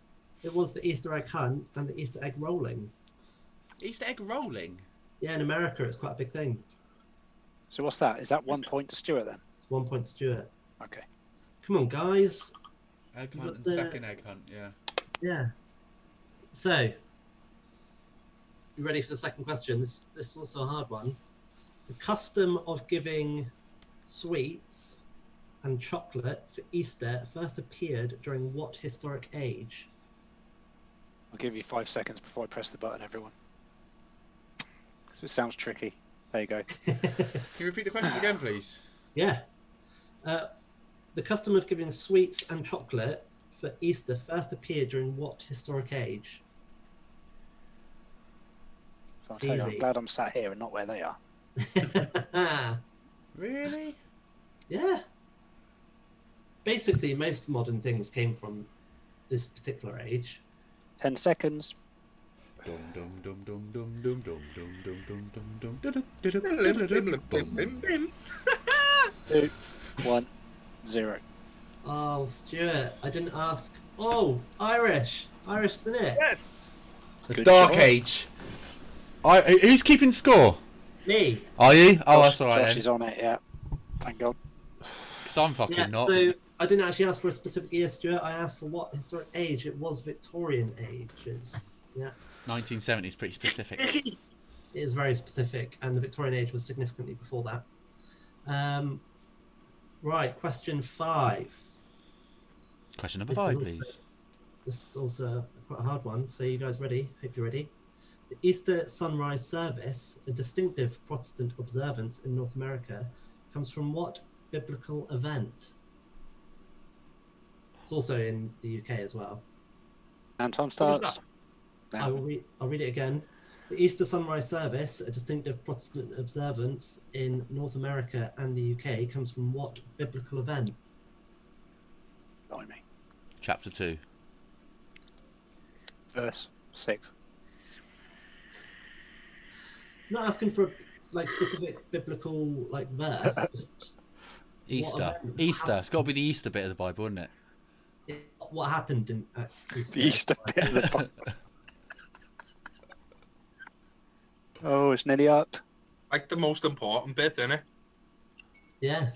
It was the Easter egg hunt and the Easter egg rolling. Easter egg rolling? Yeah, in America, it's quite a big thing. So what's that? Is that 1 point to Stuart then? It's 1 point to Stuart. Okay. Come on, guys. Egg You've hunt got and to- second egg hunt, yeah. Yeah. So, you ready for the second question? This is also a hard one. The custom of giving sweets and chocolate for Easter first appeared during what historic age? I'll give you 5 seconds before I press the button, everyone. 'Cause it sounds tricky. There you go. Can you repeat the question again, please? Yeah. The custom of giving sweets and chocolate for Easter first appeared during what historic age? So I'll It's tell you, I'm easy. glad I'm sat here and not where they are. Really? Yeah. Basically, most modern things came from this particular age. 10 seconds. Dum dum dum dum dum dum dum dum dum dum dum dum dum. 2, 1, 0. Oh, Stuart, I didn't ask. Oh, Irish. Irish, isn't it? Yes. The Good Dark job. Age. Who's keeping score? Me. Are you? Oh, that's all right. Josh is on it, yeah. Thank God. Because I'm fucking Yeah, not. so I didn't actually ask for a specific year, Stuart. I asked for what historic age. It was Victorian ages. Yeah. 1970 is pretty specific. It is very specific, and the Victorian age was significantly before that. Right, question 5. Question number This 5, is also- please. This is also quite a hard one. So you guys ready? Hope you're ready. The Easter sunrise service, a distinctive Protestant observance in North America, comes from what biblical event? It's also in the UK as well. And time starts. I'll read it again. The Easter sunrise service, a distinctive Protestant observance in North America and the UK, comes from what biblical event? Blimey. Chapter 2. Verse 6. I'm not asking for a specific biblical verse. Easter. event Easter. It's got to be the Easter bit of the Bible, isn't it? What happened in Easter? The Easter bit of the Bible. Oh, it's nearly up. Like the most important bit, isn't Yeah,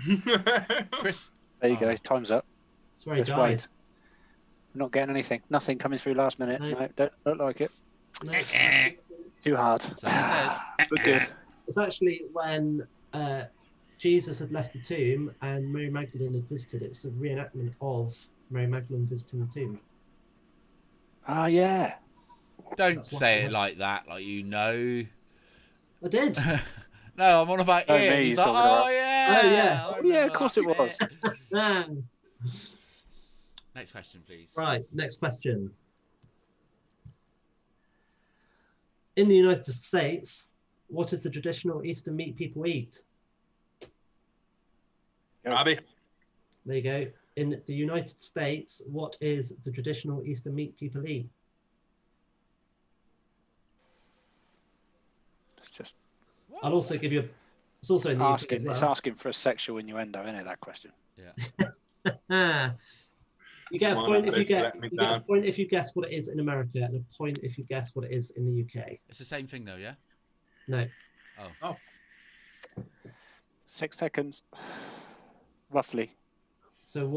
it? Chris. There you go. Time's up. it's where he Just died. wait. We're not getting anything. Nothing coming through last minute. No. No, don't like it. No, Too hard. So he says. But good. it's actually when Jesus had left the tomb and Mary Magdalene had visited. It's a reenactment of Mary Magdalene visiting the tomb. Ah, yeah. Don't That's what say I it like that, like you know. I did. No, I'm on about Oh, Ian. me, He's he's like, talking about. oh yeah. Oh, yeah. I Oh, yeah, remember of course that it was. bit." Man. Next question, please. Right, next question. In the United States, what is the traditional Easter meat people eat? Abby. There you go. In the United States, what is the traditional Easter meat people eat? It's just I'll also give you. It's also in the UK asking. as It's well. asking for a sexual innuendo, isn't it? That question. Yeah. You get a Come on, point if you Abby, get. let me You get a down. point if you guess what it is in America, and a point if you guess what it is in the UK. It's the same thing though, yeah? No. Oh. 6 seconds. Roughly. So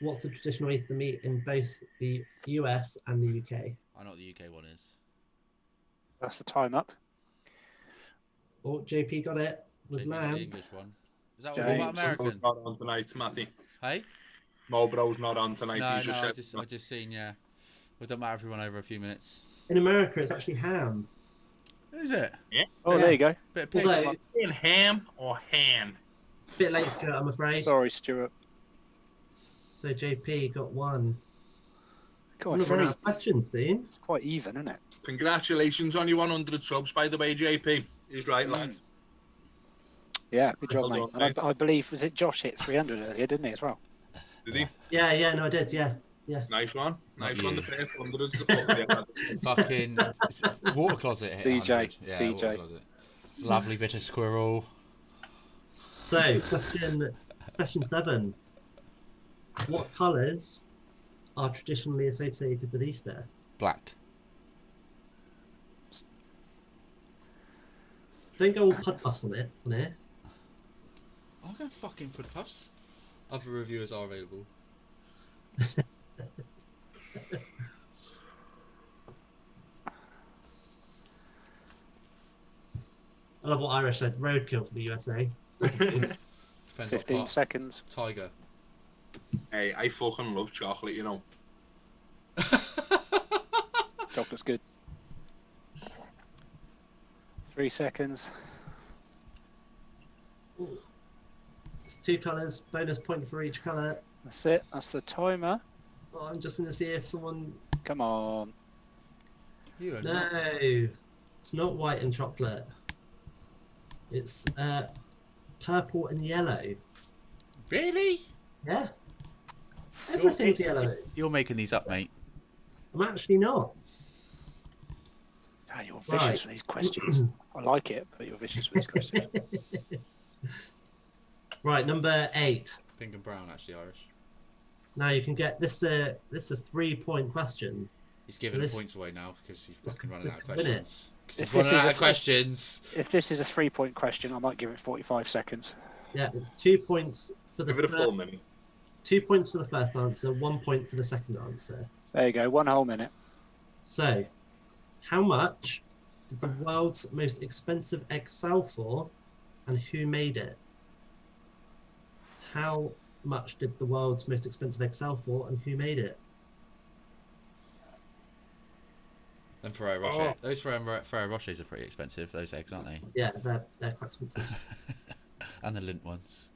what's the traditional Easter meat in both the US and the UK? I know what the UK one is. That's the time up. Oh, JP got it with JP got the lamb. English one. Is that James. what about American? Not on tonight, Matty. Hey? Mobro's not on tonight. No, He's no, just I just seen, yeah. It don't matter if we run over a few minutes. In America, it's actually ham. Is it? Oh, Yeah. there you go. Bit of pig. Although it's saying ham or han. a bit late, Stuart, I'm afraid. Sorry, Stuart. So JP got one. God, I'm gonna run three. out of questions soon. It's quite even, isn't it? Congratulations on your 100 subs, by the way, JP. He's right, lad. Yeah, good job, Well mate. done, And mate. I believe, was it Josh hit 300 earlier, didn't he, as well? Did he? Yeah, no, I did. Yeah. Nice one. Nice Not one. you. The first 100 is the fuck. Fucking water closet hit CJ, 100. Yeah, CJ. water closet. Lovely bit of squirrel. So question 7. What colours are traditionally associated with Easter? Black. Don't go all put-us on it on here. I'm going to fucking put puffs. Other reviewers are available. I love what Irish said. Roadkill for the USA. Depends what 15 part. seconds. Tiger. Hey, I fucking love chocolate, you know. Chocolate's good. 3 seconds. Ooh. It's 2 colours. Bonus point for each colour. That's it. That's the timer. Oh, I'm just going to see if someone. Come on. You are No, not. it's not white and chocolate. It's purple and yellow. Really? Yeah. Everything's yellow. You're making these up, mate. I'm actually not. Ah, you're vicious Right. with these questions. I like it, but you're vicious with these questions. Right, number 8. Pink and brown, actually, Irish. Now you can get this. This is a 3-point question. He's giving this- points away now because he's this- fucking running this out of could win it. questions. If this is questions. If this is a 3-point question, I might give it 45 seconds. Yeah, it's 2 points for the Give it a full first. minute. 2 points for the first answer, 1 point for the second answer. There you go, 1 whole minute. So, how much did the world's most expensive egg sell for, and who made it? How much did the world's most expensive egg sell for, and who made it? And Ferrero Rocher. Those Ferrero Rochers are pretty expensive, those eggs, aren't they? Yeah, they're quite expensive. And the Lindt ones.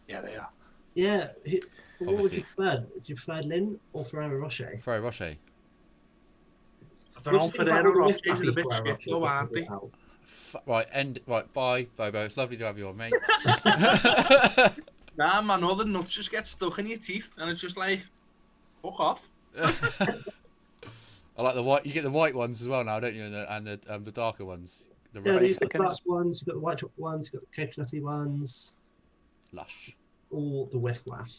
Yeah, they are. Yeah, what would Obviously. you prefer? Do you prefer Lindt or Ferrero Rocher? Ferrero Rocher. For all What do you think about Ferrero all the Rochers are a bit Ferrero shit, Rochers though, that aren't come they? out? Right, bye, Bobo. It's lovely to have you on, mate. Nah, man, all the nuts just get stuck in your teeth, and it's just like, fuck off. I like the white. You get the white ones as well now, don't you? And the darker ones. The Yeah, red you've got the seconds. dark ones, you've got the white chocolate ones, you've got the coconutty ones, lush. all the whiff waff.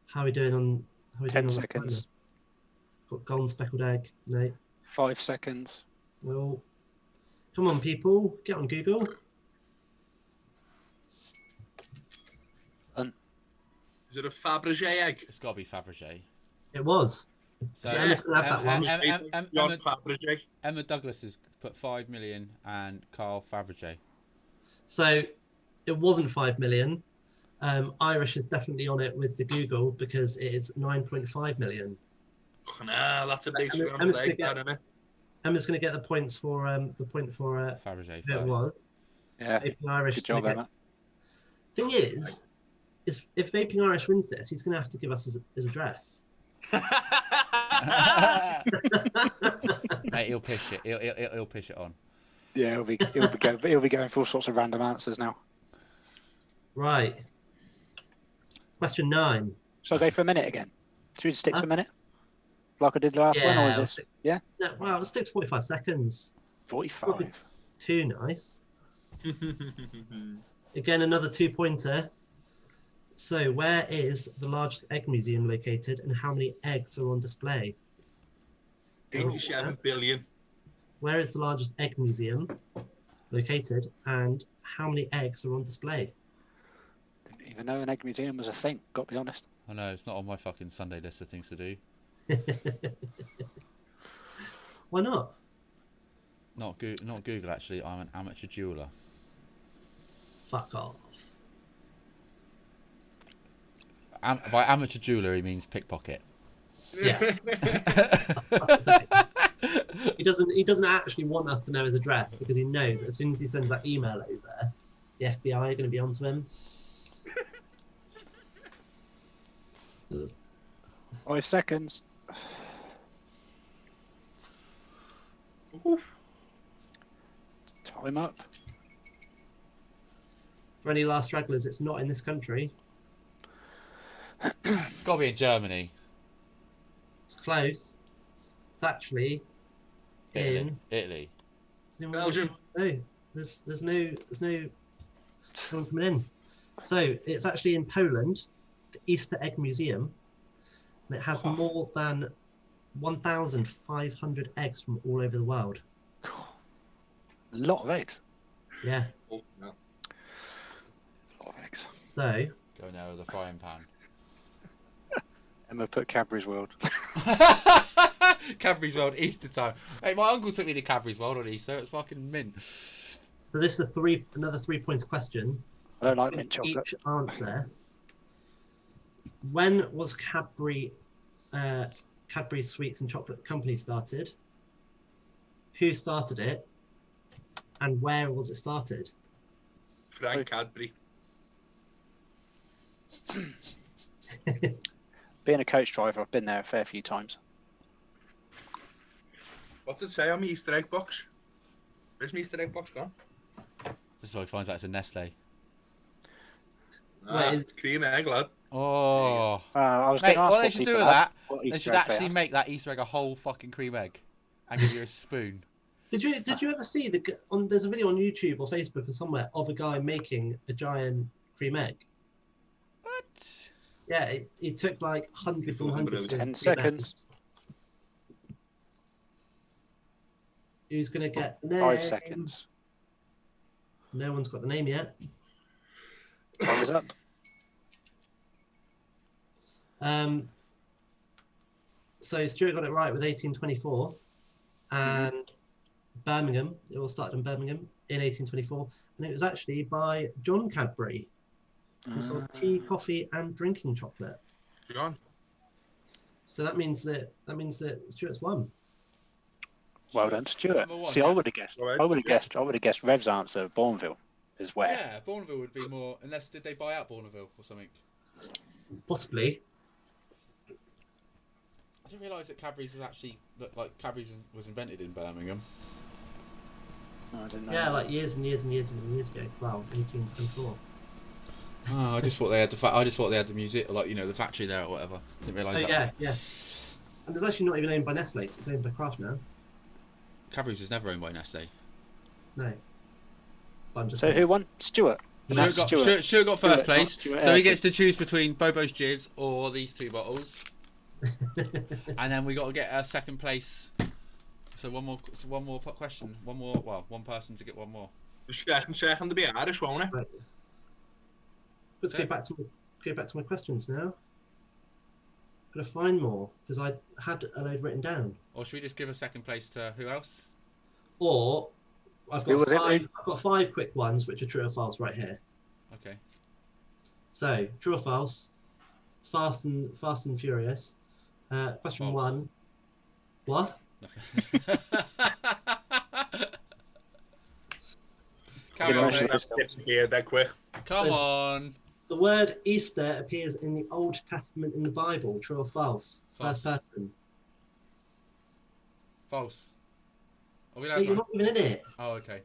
How are we doing on? How are we 10 doing on seconds. Got golden speckled egg. No. 5 seconds. Well, come on, people, get on Google. Is it a Fabergé egg? It's got to be Fabergé. It was. So So Emma's gonna have that one. John Fabergé. Emma Douglas has put 5 million, and Carl Fabergé. So it wasn't 5 million. Irish is definitely on it with the Google because it is 9.5 million. Nah, that's a big scrum Emma's egg, gonna that, isn't it? Emma's going to get the points for Fabergé. who it was. Yeah, Vaping Irish. good job, Emma. Thing is if Vaping Irish wins this, he's going to have to give us his address. Mate, he'll pitch it. He'll pitch it on. Yeah, he'll be going for all sorts of random answers now. Right. Question 9. Shall I go for a minute again? Should we stick to a minute? Like I did the last one, or is this? Yeah? No, well, let's stick to 45 seconds. 45. Too nice. Again, another 2-pointer. So, where is the largest egg museum located, and how many eggs are on display? 87 billion. Where is the largest egg museum located, and how many eggs are on display? Didn't even know an egg museum was a thing, got to be honest. I know, it's not on my fucking Sunday list of things to do. Why not? Not Google, actually. I'm an amateur jeweler. Fuck off. By amateur jeweler, he means pickpocket. Yeah. He doesn't actually want us to know his address because he knows as soon as he sends that email over, the FBI are going to be onto him. 5 seconds. Oof. Time up. For any last stragglers, it's not in this country. It's got to be in Germany. It's close. It's actually Italy. Belgium. No, there's no one coming in. So it's actually in Poland, the Easter Egg Museum, and it has more than 1,500 eggs from all over the world. A lot of eggs. Yeah. Oh, no. A lot of eggs. So Go now with a frying pan. Emma put Cadbury's World. Cadbury's World Easter time. Hey, my uncle took me to Cadbury's World on Easter. It's fucking mint. So this is another 3-point question. I don't like mint chocolate. Each answer. When was Cadbury Sweets and Chocolate Company started? Who started it? And where was it started? Frank Cadbury. Being a coach driver, I've been there a fair few times. What did it say on my Easter egg box? Where's my Easter egg box gone? This is why he finds out it's a Nestle. Cream egg, lad. Oh. I was Mate, going to ask what they should do with that, what they Easter should eggs they actually have. make that Easter egg a whole fucking cream egg and give you a spoon. Did you ever see there's a video on YouTube or Facebook or somewhere of a guy making a giant cream egg? What? Yeah, it took like hundreds and hundreds of 10 cream seconds. eggs. Who's going to get the name? 5 seconds. No one's got the name yet. Time is up. So Stuart got it right with 1824, and Birmingham. It all started in Birmingham in 1824, and it was actually by John Cadbury, who sold tea, coffee, and drinking chocolate. John. So that means that Stuart's won. Well done, Stuart. Number one, See, yeah. I would have guessed. I would have guessed Rev's answer. Bourneville is where. Yeah, Bourneville would be more. Unless did they buy out Bourneville or something? Possibly. I didn't realise that Cadbury's was actually Cadbury's was invented in Birmingham. I didn't know. Yeah, like years and years and years and years ago. Wow, 1824. Oh, I just thought they had the music, the factory there or whatever. Didn't realise Oh that. yeah. And there's actually not even owned by Nestle. It's owned by Kraft now. Cadbury's was never owned by Nestle. No. But I'm just So saying. who won? Stuart. Stuart got first place, Stuart so he gets to choose between Bobo's Jizz or these 2 bottles. And then we got to get a second place. So one more question. One person to get one more. Dus je krijgt een zeggen erbij, Irish, won't it? Right. Let's go back to my questions now. Gotta find more because I had a load written down. Or should we just give a second place to who else? Or I've got 5 quick ones which are true or false right here. Okay. So true or false? Fast and Furious. Question False. 1. What? Carry on, mate. Yeah, that quick. Come on. The word Easter appears in the Old Testament in the Bible. True or false? False. First person. False. Are we Hey, allowed you're to... not even in it. Oh, okay.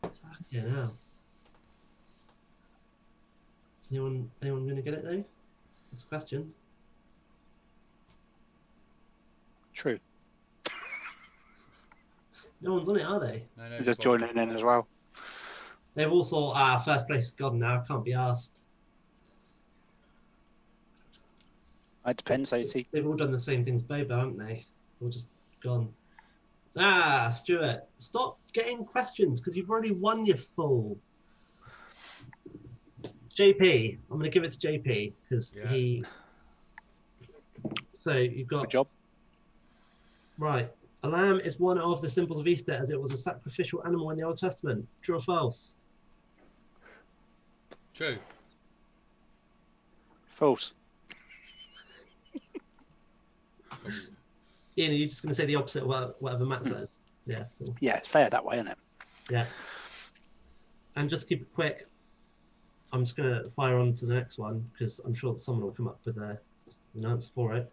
Fucking hell. Is anyone going to get it though? That's the question. True. No one's on it, are they? No, He's just joining in as well. They've all thought, first place is gone now. Can't be asked. It depends. I see. They've all done the same things, Bobo, haven't they? All just gone. Stuart, stop getting questions because you've already won, you fool. JP, I'm going to give it to JP because he. So you've got. Good job. Right. A lamb is one of the symbols of Easter as it was a sacrificial animal in the Old Testament. True or false? True. False. Ian, are you just going to say the opposite of whatever Matt says? Yeah. Cool. Yeah, it's fair that way, isn't it? Yeah. And just keep it quick. I'm just going to fire on to the next one because I'm sure that someone will come up with an answer for it.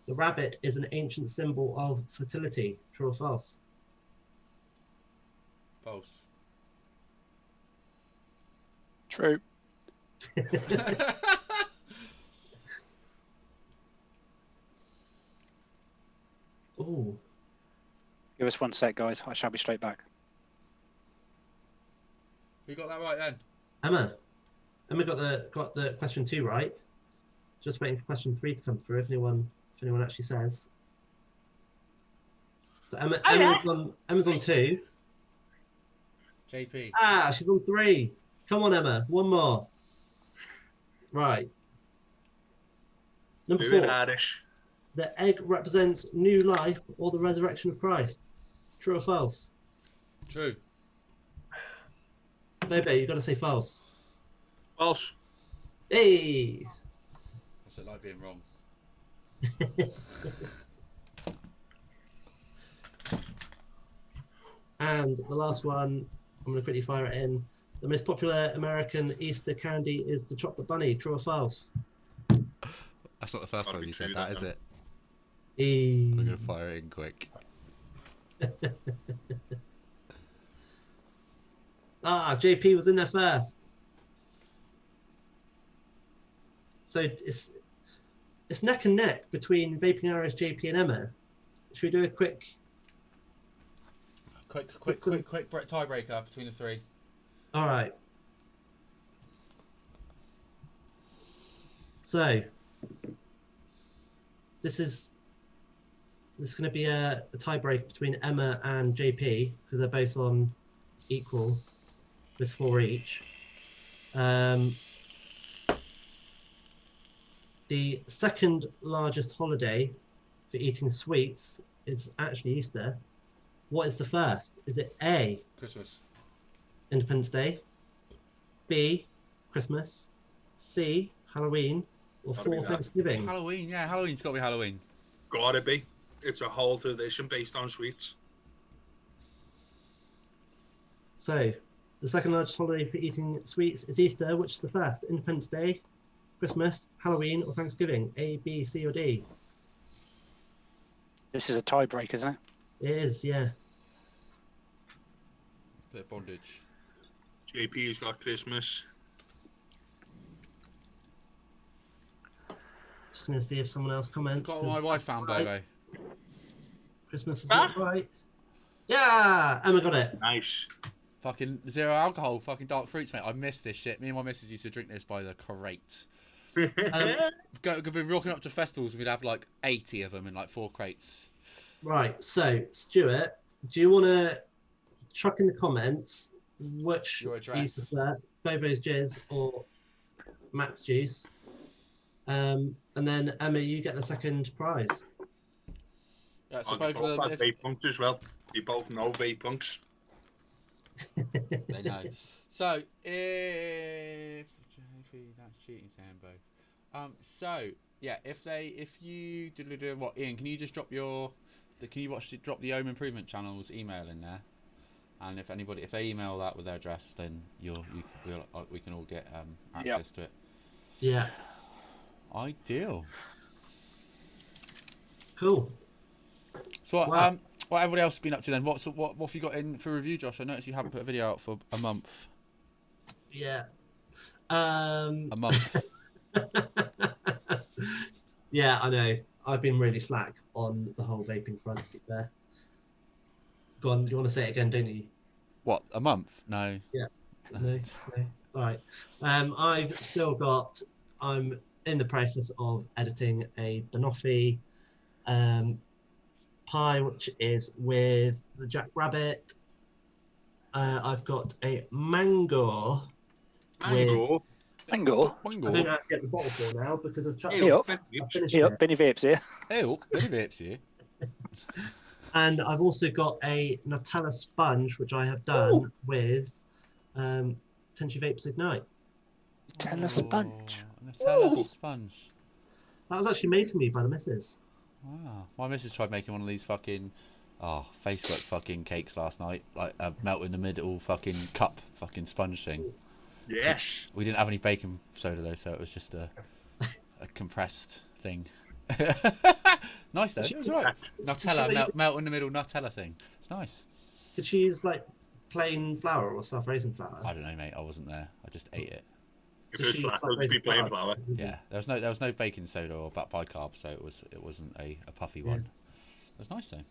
The rabbit is an ancient symbol of fertility. True or false? False. True. Oh, Give us 1 sec, guys. I shall be straight back. We got that right then. Emma got the question 2 right. Just waiting for question 3 to come through. If anyone actually says. So Emma's on 2. JP. She's on 3. Come on, Emma. One more. Right. Number 4. Irish. The egg represents new life or the resurrection of Christ. True or false? True. Baby, you got to say false. False. Hey. What's it like being wrong? And the last one, I'm going to quickly fire it in. The most popular American Easter candy is the chocolate bunny. True or false? That's not the first time you said that, is it? Hey. I'm going to fire it in quick. JP was in there first. So it's neck and neck between Vaping Irish, JP, and Emma. Should we do a quick tiebreaker between the 3? All right. So this is there's going to be a tiebreak between Emma and JP because they're both on equal with 4 each. The second largest holiday for eating sweets is actually Easter. What is the first? Is it A, Christmas. Independence Day, B, Christmas, C, Halloween, or Gotta be 4, that. Thanksgiving? Halloween, yeah, Halloween's got to be Halloween. Gotta be. It's a whole tradition based on sweets. So, the second largest holiday for eating sweets is Easter. Which is the first? Independence Day, Christmas, Halloween, or Thanksgiving? A, B, C, or D? This is a tiebreak, isn't it? It is, yeah. Bit of bondage. JP's got Christmas. Just going to see if someone else comments. Got my 'cause wife that's found right. BoBo. Christmas is Ah. not right. Yeah, Emma got it. Nice. Fucking zero alcohol, fucking dark fruits, mate. I miss this shit. Me and my missus used to drink this by the crate. We'd be rocking up to festivals and we'd have like 80 of them in like 4 crates. Right, so Stuart, do you want to chuck in the comments which Your you address. prefer, Bobo's Jizz or Matt's Juice? And then Emma, you get the second prize. Yeah, so Oh, you both both of them, had if vape punks as well. You both know vape punks. they know. So if that's cheating, Sambo. So yeah, if you what, Ian, can you just drop drop the Home Improvement Channel's email in there? And if they email that with their address, then we can all get access to it. Yeah, Ideal. cool. So what, Wow. what everybody else has been up to then? What have you got in for review, Josh? I noticed you haven't put a video out for a month. Yeah. A month. Yeah, I know. I've been really slack on the whole vaping front, to be fair. Go on, you want to say it again, don't you? What, a month? No. No. All right. I'm in the process of editing a banoffee pie, which is with the Jackrabbit. I've got a mango. Mango. Mango. I don't have to get the bottle for now because I've chucked Ew. I've finished Yep, it. Benny Vapes here. Ew, Benny Vapes here. And I've also got a Nutella sponge, which I have done with Tenchi Vapes Ignite. Nutella sponge. Nutella sponge. That was actually made for me by the missus. Wow. My missus tried making one of these fucking Facebook fucking cakes last night, like a melt in the middle fucking cup fucking sponge thing. Yes. We didn't have any baking soda though, so it was just a compressed thing. Nice though. It was right. Nutella melt in the middle Nutella thing. It's nice. Did she use like plain flour or self-raising flour? I don't know, mate. I wasn't there. I just ate it. If it's flat, it'll just be plain flour. Yeah, there was no baking soda or bicarb, so it wasn't a puffy one. It was nice though.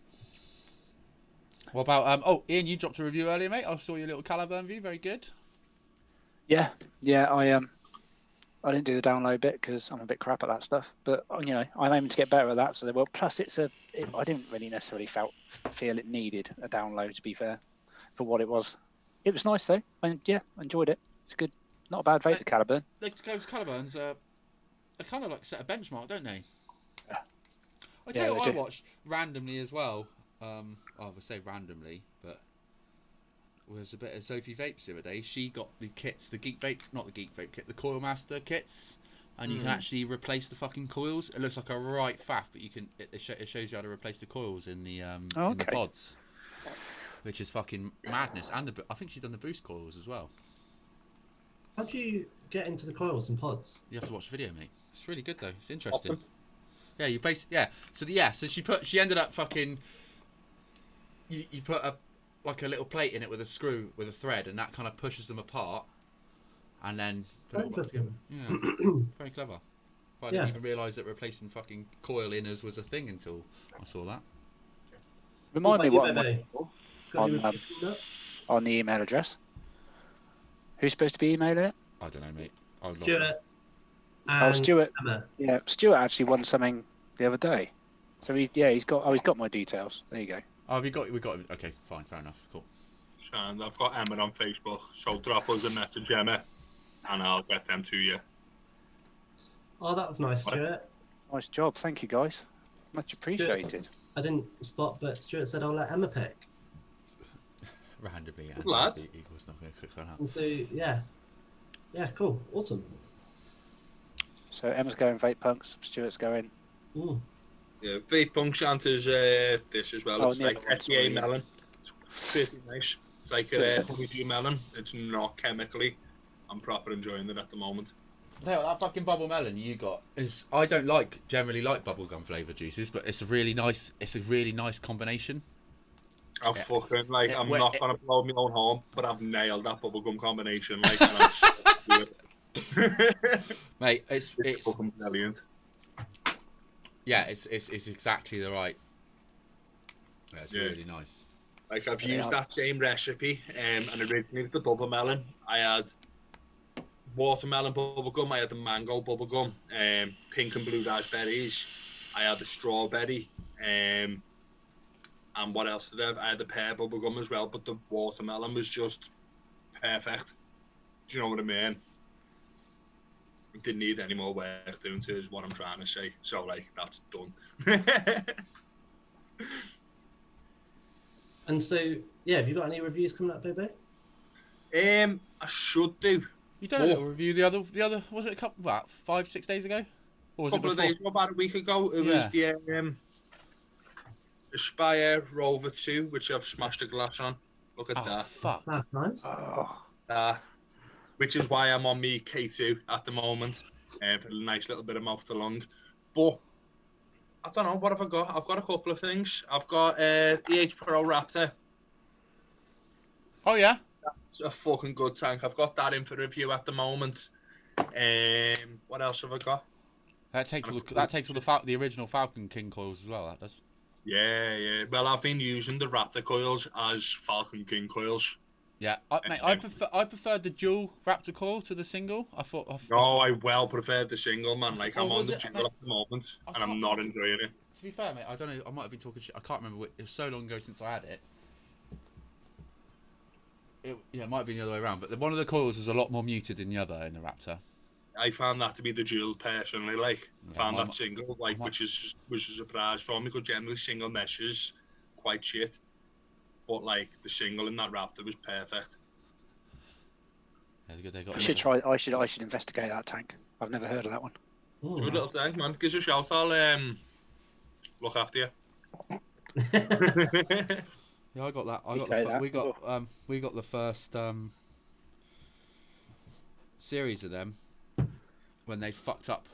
What about Ian? You dropped a review earlier, mate. I saw your little Caliburn view. Very good. Yeah. I didn't do the download bit because I'm a bit crap at that stuff. But I'm aiming to get better at that. So well, plus I didn't really necessarily feel it needed a download, to be fair, for what it was. It was nice though. I enjoyed it. It's a good, not a bad vape, the Caliburn. Those Caliburns they kind of like set a benchmark, don't they? Yeah. I tell you what I watched randomly as well. I would say randomly, but was a bit of Sophie Vapes the other day. She got the kits, the the Coil Master kits, and you can actually replace the fucking coils. It looks like a right faff, but you can. It shows you how to replace the coils in the in the pods, which is fucking madness. And I think she's done the boost coils as well. How do you get into the coils and pods? You have to watch the video, mate. It's really good though. It's interesting. Often. Yeah, you So she ended up fucking. You put a little plate in it with a screw with a thread, and that kind of pushes them apart, and then. Interesting. Yeah, very clever. But I didn't even realise that replacing fucking coil inners was a thing until I saw that. Remind me what on the email address. Who's supposed to be emailing it? I don't know, mate. Stuart. Stuart. Emma. Yeah, Stuart actually won something the other day. So he's got my details. There you go. Oh, we got him. Okay, fine, fair enough, cool. And I've got Emma on Facebook, so drop us a message, Emma, and I'll get them to you. Oh, that was nice, Stuart. Nice job, thank you guys. Much appreciated. Stuart, I didn't spot, but Stuart said I'll let Emma pick. Randomly, Good lad. he was not going to cook one up. And so yeah, cool, awesome. So Emma's going Vape Punks, Stuart's going. Yeah, Vape Punks enters this as well. Oh, It's like FDA melon. It's pretty nice. It's like a honeydew melon. It's not chemically. I'm proper enjoying it at the moment. That fucking bubble melon you got is, I don't generally like bubblegum flavoured juices, but it's a really nice combination. I'm fucking like, I'm not gonna blow my own horn, but I've nailed that bubblegum combination. Like, and I'm so mate, it's fucking brilliant. Yeah, it's exactly the right. Yeah, it's really nice. Like, I've used that same recipe, and originally with the bubble melon, I had watermelon bubblegum, I had the mango bubblegum, pink and blue raspberries, I had the strawberry, and what else did I have? I had the pear bubblegum as well, but the watermelon was just perfect. Do you know what I mean? It didn't need any more work doing to, is what I'm trying to say. So, like, that's done. And so, yeah, have you got any reviews coming up, BoBo? I should do. You done a little review the other was it a couple 5-6 days ago? Or was couple of days, about a week ago. It was the Aspire Rover 2, which I've smashed a glass on. Look at that. Fuck. That's nice. Which is why I'm on me K2 at the moment. For a nice little bit of mouth to lung. But I don't know, what have I got? I've got a couple of things. I've got EH Pro Raptor. Oh yeah? That's a fucking good tank. I've got that in for review at the moment. What else have I got? That takes all the original Falcon King coils as well, that does. Yeah. Well, I've been using the Raptor coils as Falcon King coils. Yeah, I preferred the dual Raptor coil to the single. I well preferred the single, man. Like, I'm on the dual at the moment, and I'm not enjoying it. To be fair, mate, I don't know. I might have been talking shit. I can't remember. It was so long ago since I had it. It might have been the other way around, but one of the coils was a lot more muted than the other in the Raptor. I found that to be the dual personally. Like, found that single, like, which is a surprise for me, because generally single meshes quite shit. But like, the single in that Raptor was perfect. Yeah, they got I should try. I should investigate that tank. I've never heard of that one. Good little tank, man. Give us a shout. I'll look after you. Yeah, I got that. We got the first series of them when they fucked up.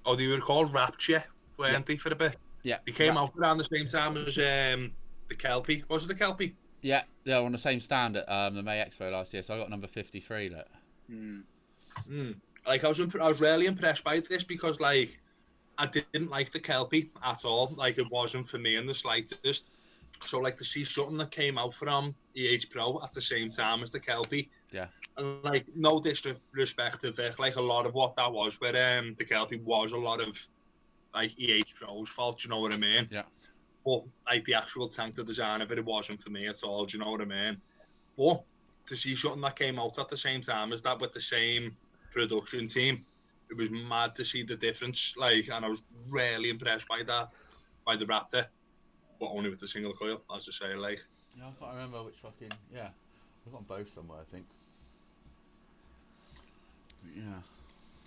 Oh, they were called Rapture, weren't they, for a bit? Yeah. They came out around the same time as the Kelpie. Was it the Kelpie? Yeah, they were on the same stand at the May Expo last year, so I got number 53. Look. Like, I was really impressed by this, because like, I didn't like the Kelpie at all. Like, it wasn't for me in the slightest. So like, to see something that came out from EH Pro at the same time as the Kelpie. Yeah. And like, no disrespect to Vic, like, a lot of what that was with the Kelpie was a lot of like EH Pro's fault, you know what I mean? Yeah. But like, the actual tank, the design of it wasn't for me at all, do you know what I mean? But to see something that came out at the same time as that with the same production team, it was mad to see the difference. Like, and I was really impressed by that, by the Raptor, but only with the single coil, as I say. Like, yeah, I can't remember which fucking I've got them both somewhere, I think.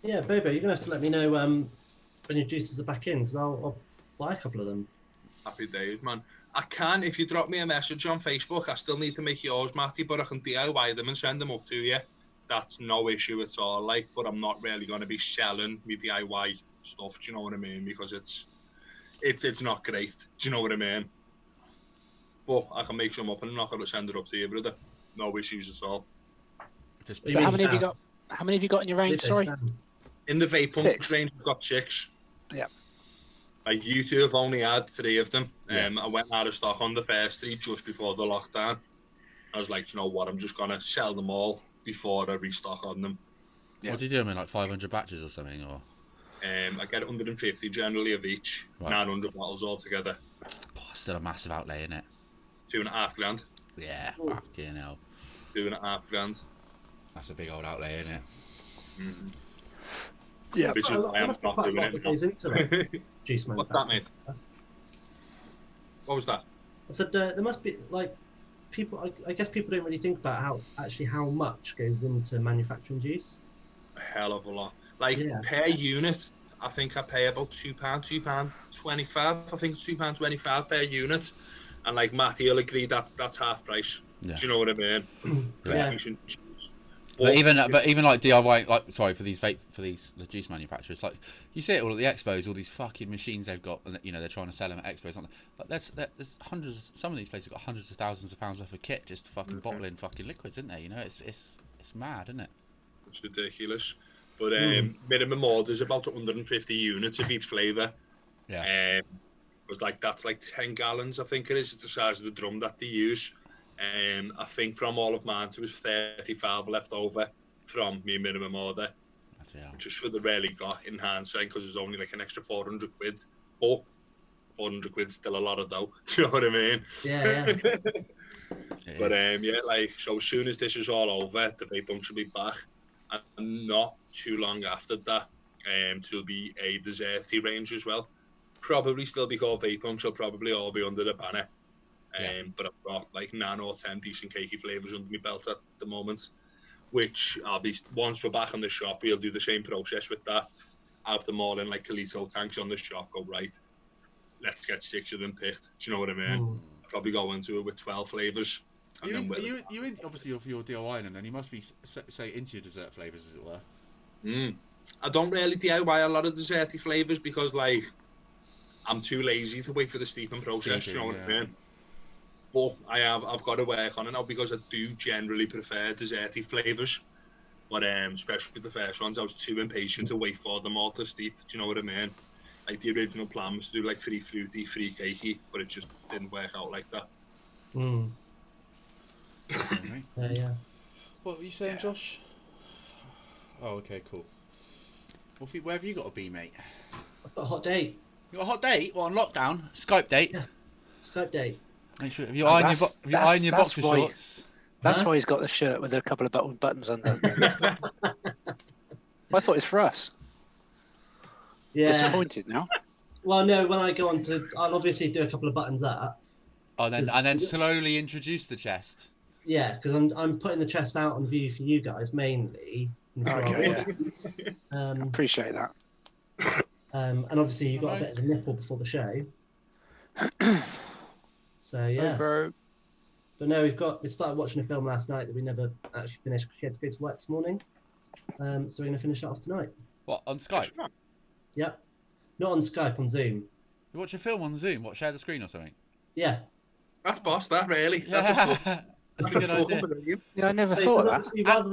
Yeah, BoBo, you're gonna have to let me know when your juices are back in, because I'll buy a couple of them. happy days, man. I can, if you drop me a message on Facebook, I still need to make yours, Matty, but I can DIY them and send them up to you. That's no issue at all, like, but I'm not really going to be selling me DIY stuff, do you know what I mean? Because it's not great, do you know what I mean? But I can make some up and I'm not going to send it up to you, brother. No issues at all. How many have you got? How many have you got in your range? Sorry. In the Vape Punks range, I've got 6. Yeah. Like, you two have only had 3 of them. Yeah. I went out of stock on the first 3 just before the lockdown. I was like, you know what? I'm just gonna sell them all before I restock on them. Yeah. What do you do? I mean, like 500 batches or something, or? I get 150 generally of each, Right. 900 bottles altogether. Oh, still a massive outlay, isn't it? $2.5 grand. Yeah, Ooh. fucking hell. 2.5 grand. That's a big old outlay, isn't it? Mm-hmm. Yeah. Which is why I'm must be not quite a doing lot it that now. goes into like juice What's that, mate? manufacturing. What was that? I said there must be like people. I guess people don't really think about how much goes into manufacturing juice. A hell of a lot. Like Yeah. per unit, I think I pay about £2, £2.25. I think it's £2.25 per unit. And like Matty will agree that's half price. Yeah. Do you know what I mean? Yeah. Decent juice. But even it's- like DIY, like sorry for the juice manufacturers, like you see it all at the expos, all these fucking machines they've got, and they're trying to sell them at expos. Like there's hundreds, some of these places got hundreds of thousands of pounds worth of kit just to fucking bottling fucking liquids, isn't there? It's mad, isn't it? It's ridiculous. But minimum order's about 150 units of each flavour. Yeah. Was like that's like 10 gallons, I think it is. It's the size of the drum that they use. I think from all of mine, there was 35 left over from me minimum order, which I should have really got in hindsight because it was only like an extra 400 quid. But 400 quid's still a lot of dough. Do you know what I mean? Yeah. But yeah, like so as soon as this is all over, the vape punk should be back, and not too long after that, there'll be a desserty range as well. Probably still be called vape punk, so probably all be under the banner. But I've got like 9 or 10 decent cakey flavours under my belt at the moment, which I'll be, once we're back on the shop, we'll do the same process with that. Have them all in like Calito tanks on the shop, go right, let's get 6 of them picked. Do you know what I mean? I'll probably go into it with 12 flavours. You obviously if you're DIYing them, then you must be say into your dessert flavours, as it were. I don't really DIY a lot of desserty flavours because like I'm too lazy to wait for the steeping process. You know what I mean? But I've got to work on it now because I do generally prefer desserty flavours. But especially with the first ones, I was too impatient to wait for them all to steep. Do you know what I mean? Like the original plan was to do like 3 fruity, 3 cakey, but it just didn't work out like that. Yeah. What were you saying, Josh? Oh, okay, cool. Where have you got to be, mate? I've got a hot date. You got a hot date? What, on lockdown? Skype date? Yeah. Skype date. Make sure, have you ironed your boxer shorts? That's why he's got the shirt with a couple of buttons under. I thought it's for us. Yeah. Disappointed now. Well, no. When I go on to, I'll obviously do a couple of buttons up. Oh, and then slowly introduce the chest. Yeah, because I'm putting the chest out on view for you guys mainly. Okay, appreciate that. And obviously you got a bit of a nipple before the show. So yeah. Bro. But no, we started watching a film last night that we never actually finished because she had to go to work this morning. So we're gonna finish it off tonight. What, on Skype? Yep. Not on Skype, on Zoom. You watch a film on Zoom? What, share the screen or something? Yeah. That's boss, that really. That's a good idea. Yeah, I never thought of that. Rather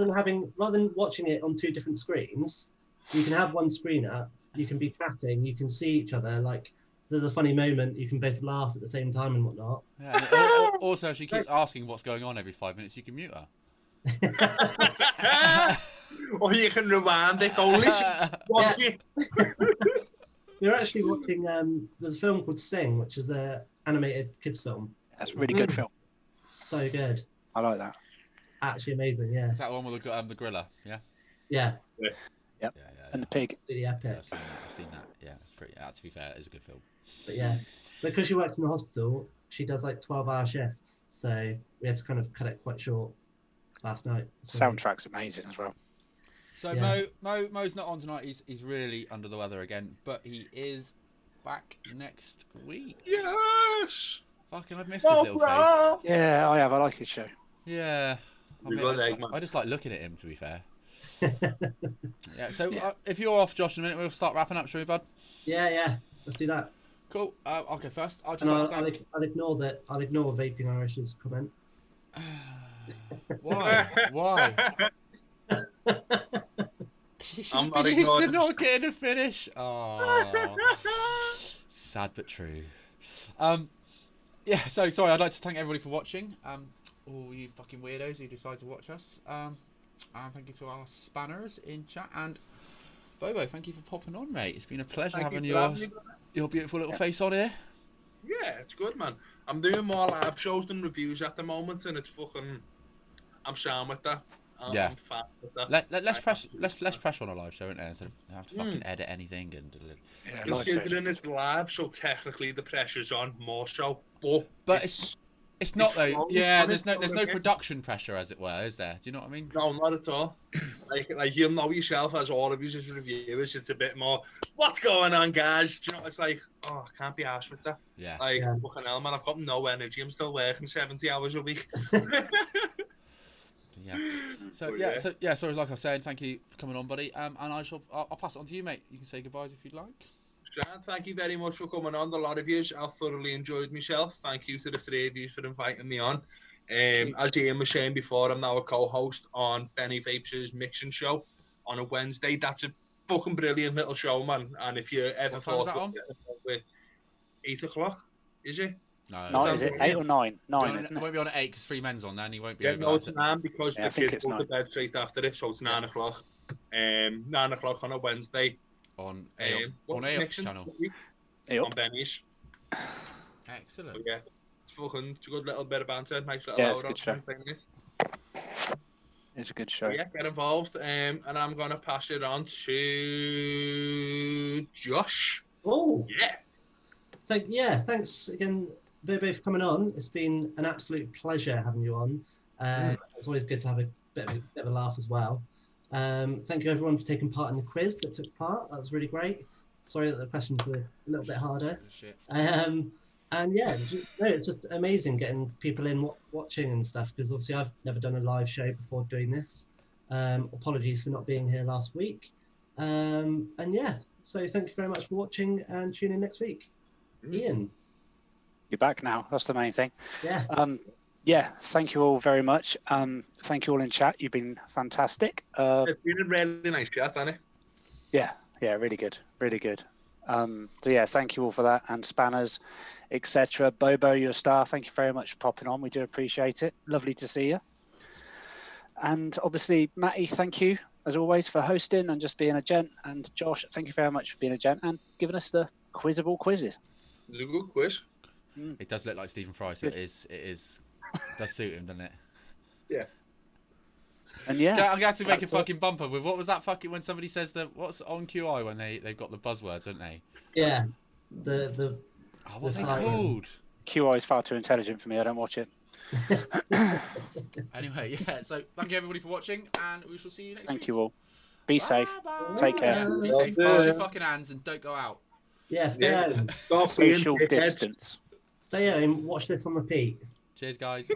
than watching it on 2 different screens, you can have one screen up. You can be chatting. You can see each other. Like there's a funny moment. You can both laugh at the same time and whatnot. Yeah, and also, if she keeps asking what's going on every 5 minutes, you can mute her. Or you can rewind it only. Watch it. We're actually watching. There's a film called Sing, which is a animated kids film. That's a really good film. So good. I like that. Actually amazing. Yeah. Is that one with the gorilla? Yeah. Yeah. Yep. And the pig. Really epic. Yeah, I've seen that. Yeah, it's pretty. To be fair, it's a good film. But yeah, because she works in the hospital, she does like 12-hour shifts. So we had to kind of cut it quite short last night. So, Soundtrack's amazing as well. So Yeah. Mo's not on tonight. He's really under the weather again, but he is back next week. Yes. Fucking, I've missed his little face. Yeah, I have. I like his show. Yeah. I just like looking at him, to be fair. Yeah. So if you're off, Josh, in a minute, we'll start wrapping up, shall we, bud? Yeah. Let's do that. Cool. I'll go first. I'll ignore that. I'll ignore Vaping Irish's comment. Why? I'm not used to ignoring. not getting a finish. Oh, sad but true. Yeah. So sorry. I'd like to thank everybody for watching. All you fucking weirdos who decide to watch us. And thank you to our spanners in chat, and Bobo, thank you for popping on, mate. It's been a pleasure Thank having you for having me, brother. your beautiful little face on here. Yeah, it's good, man. I'm doing more live shows than reviews at the moment, and it's fucking. I'm sound with that. I'm fat with that. Less pressure on a live show, isn't there? Instead of have to fucking edit anything and. Considering it's live, so technically the pressure's on more so, but it's not though. flowing, Yeah, isn't it? there's no production pressure, as it were, is there? Do you know what I mean? No, not at all. like you'll know yourself, as all of you as reviewers, it's a bit more, what's going on, guys? Do you know, it's like, oh, I can't be arsed with that. Yeah. Fucking hell, man, I've got no energy. I'm still working 70 hours a week. Yeah. So sorry, like I said, thank you for coming on, buddy. And I'll pass it on to you, mate. You can say goodbyes if you'd like. Grant, thank you very much for coming on. A lot of you, I've thoroughly enjoyed myself. Thank you to the three of you for inviting me on. As Ian was saying before, I'm now a co-host on Benny Vapes' mixing show on a Wednesday. That's a fucking brilliant little show, man. And if you ever thought of it, 8 o'clock, is it? No, is it 8 or 9? 9. It won't be on at 8 because 3 men's on there, and he won't be. Yeah, no, it's 9 because the kids go to bed straight after it, so it's 9 o'clock. 9 o'clock on a Wednesday. On AOP channel. On Benny's. Excellent. So, yeah, it's a good little bit of banter. Nice little it's a good show. It's a good show. So, yeah, get involved. And I'm going to pass it on to Josh. Oh. Yeah. Thanks again, Bobo, for coming on. It's been an absolute pleasure having you on. It's always good to have a bit of a laugh as well. Thank you everyone for taking part in the quiz that took part. That was really great. Sorry that the questions were a little bit harder. And yeah, it's just amazing getting people in watching and stuff, because obviously I've never done a live show before doing this. Apologies for not being here last week. And yeah, so thank you very much for watching, and tune in next week. Ian. You're back now. That's the main thing. Yeah. Yeah, thank you all very much. Thank you all in chat. You've been fantastic. It's been a really nice chat, hasn't it? Yeah, really good. Really good. So yeah, thank you all for that. And Spanners, etc. Bobo, your star, thank you very much for popping on. We do appreciate it. Lovely to see you. And obviously, Matty, thank you, as always, for hosting and just being a gent. And Josh, thank you very much for being a gent and giving us the quiz of all quizzes. It was a good quiz. It does look like Stephen Fry, so it is. It does suit him, doesn't it? Yeah. And yeah, I'm gonna have to make a fucking bumper with what was that fucking when somebody says what's on QI when they've got the buzzwords, don't they? Yeah. What's it called? QI is far too intelligent for me. I don't watch it. Anyway, yeah. So thank you everybody for watching, and we shall see you next week. Thank you all. Be safe. Bye. Take care. Be safe. Wash your fucking hands and don't go out. Yeah, stay home. Social distance. Stay home. Watch this on repeat. Cheers, guys.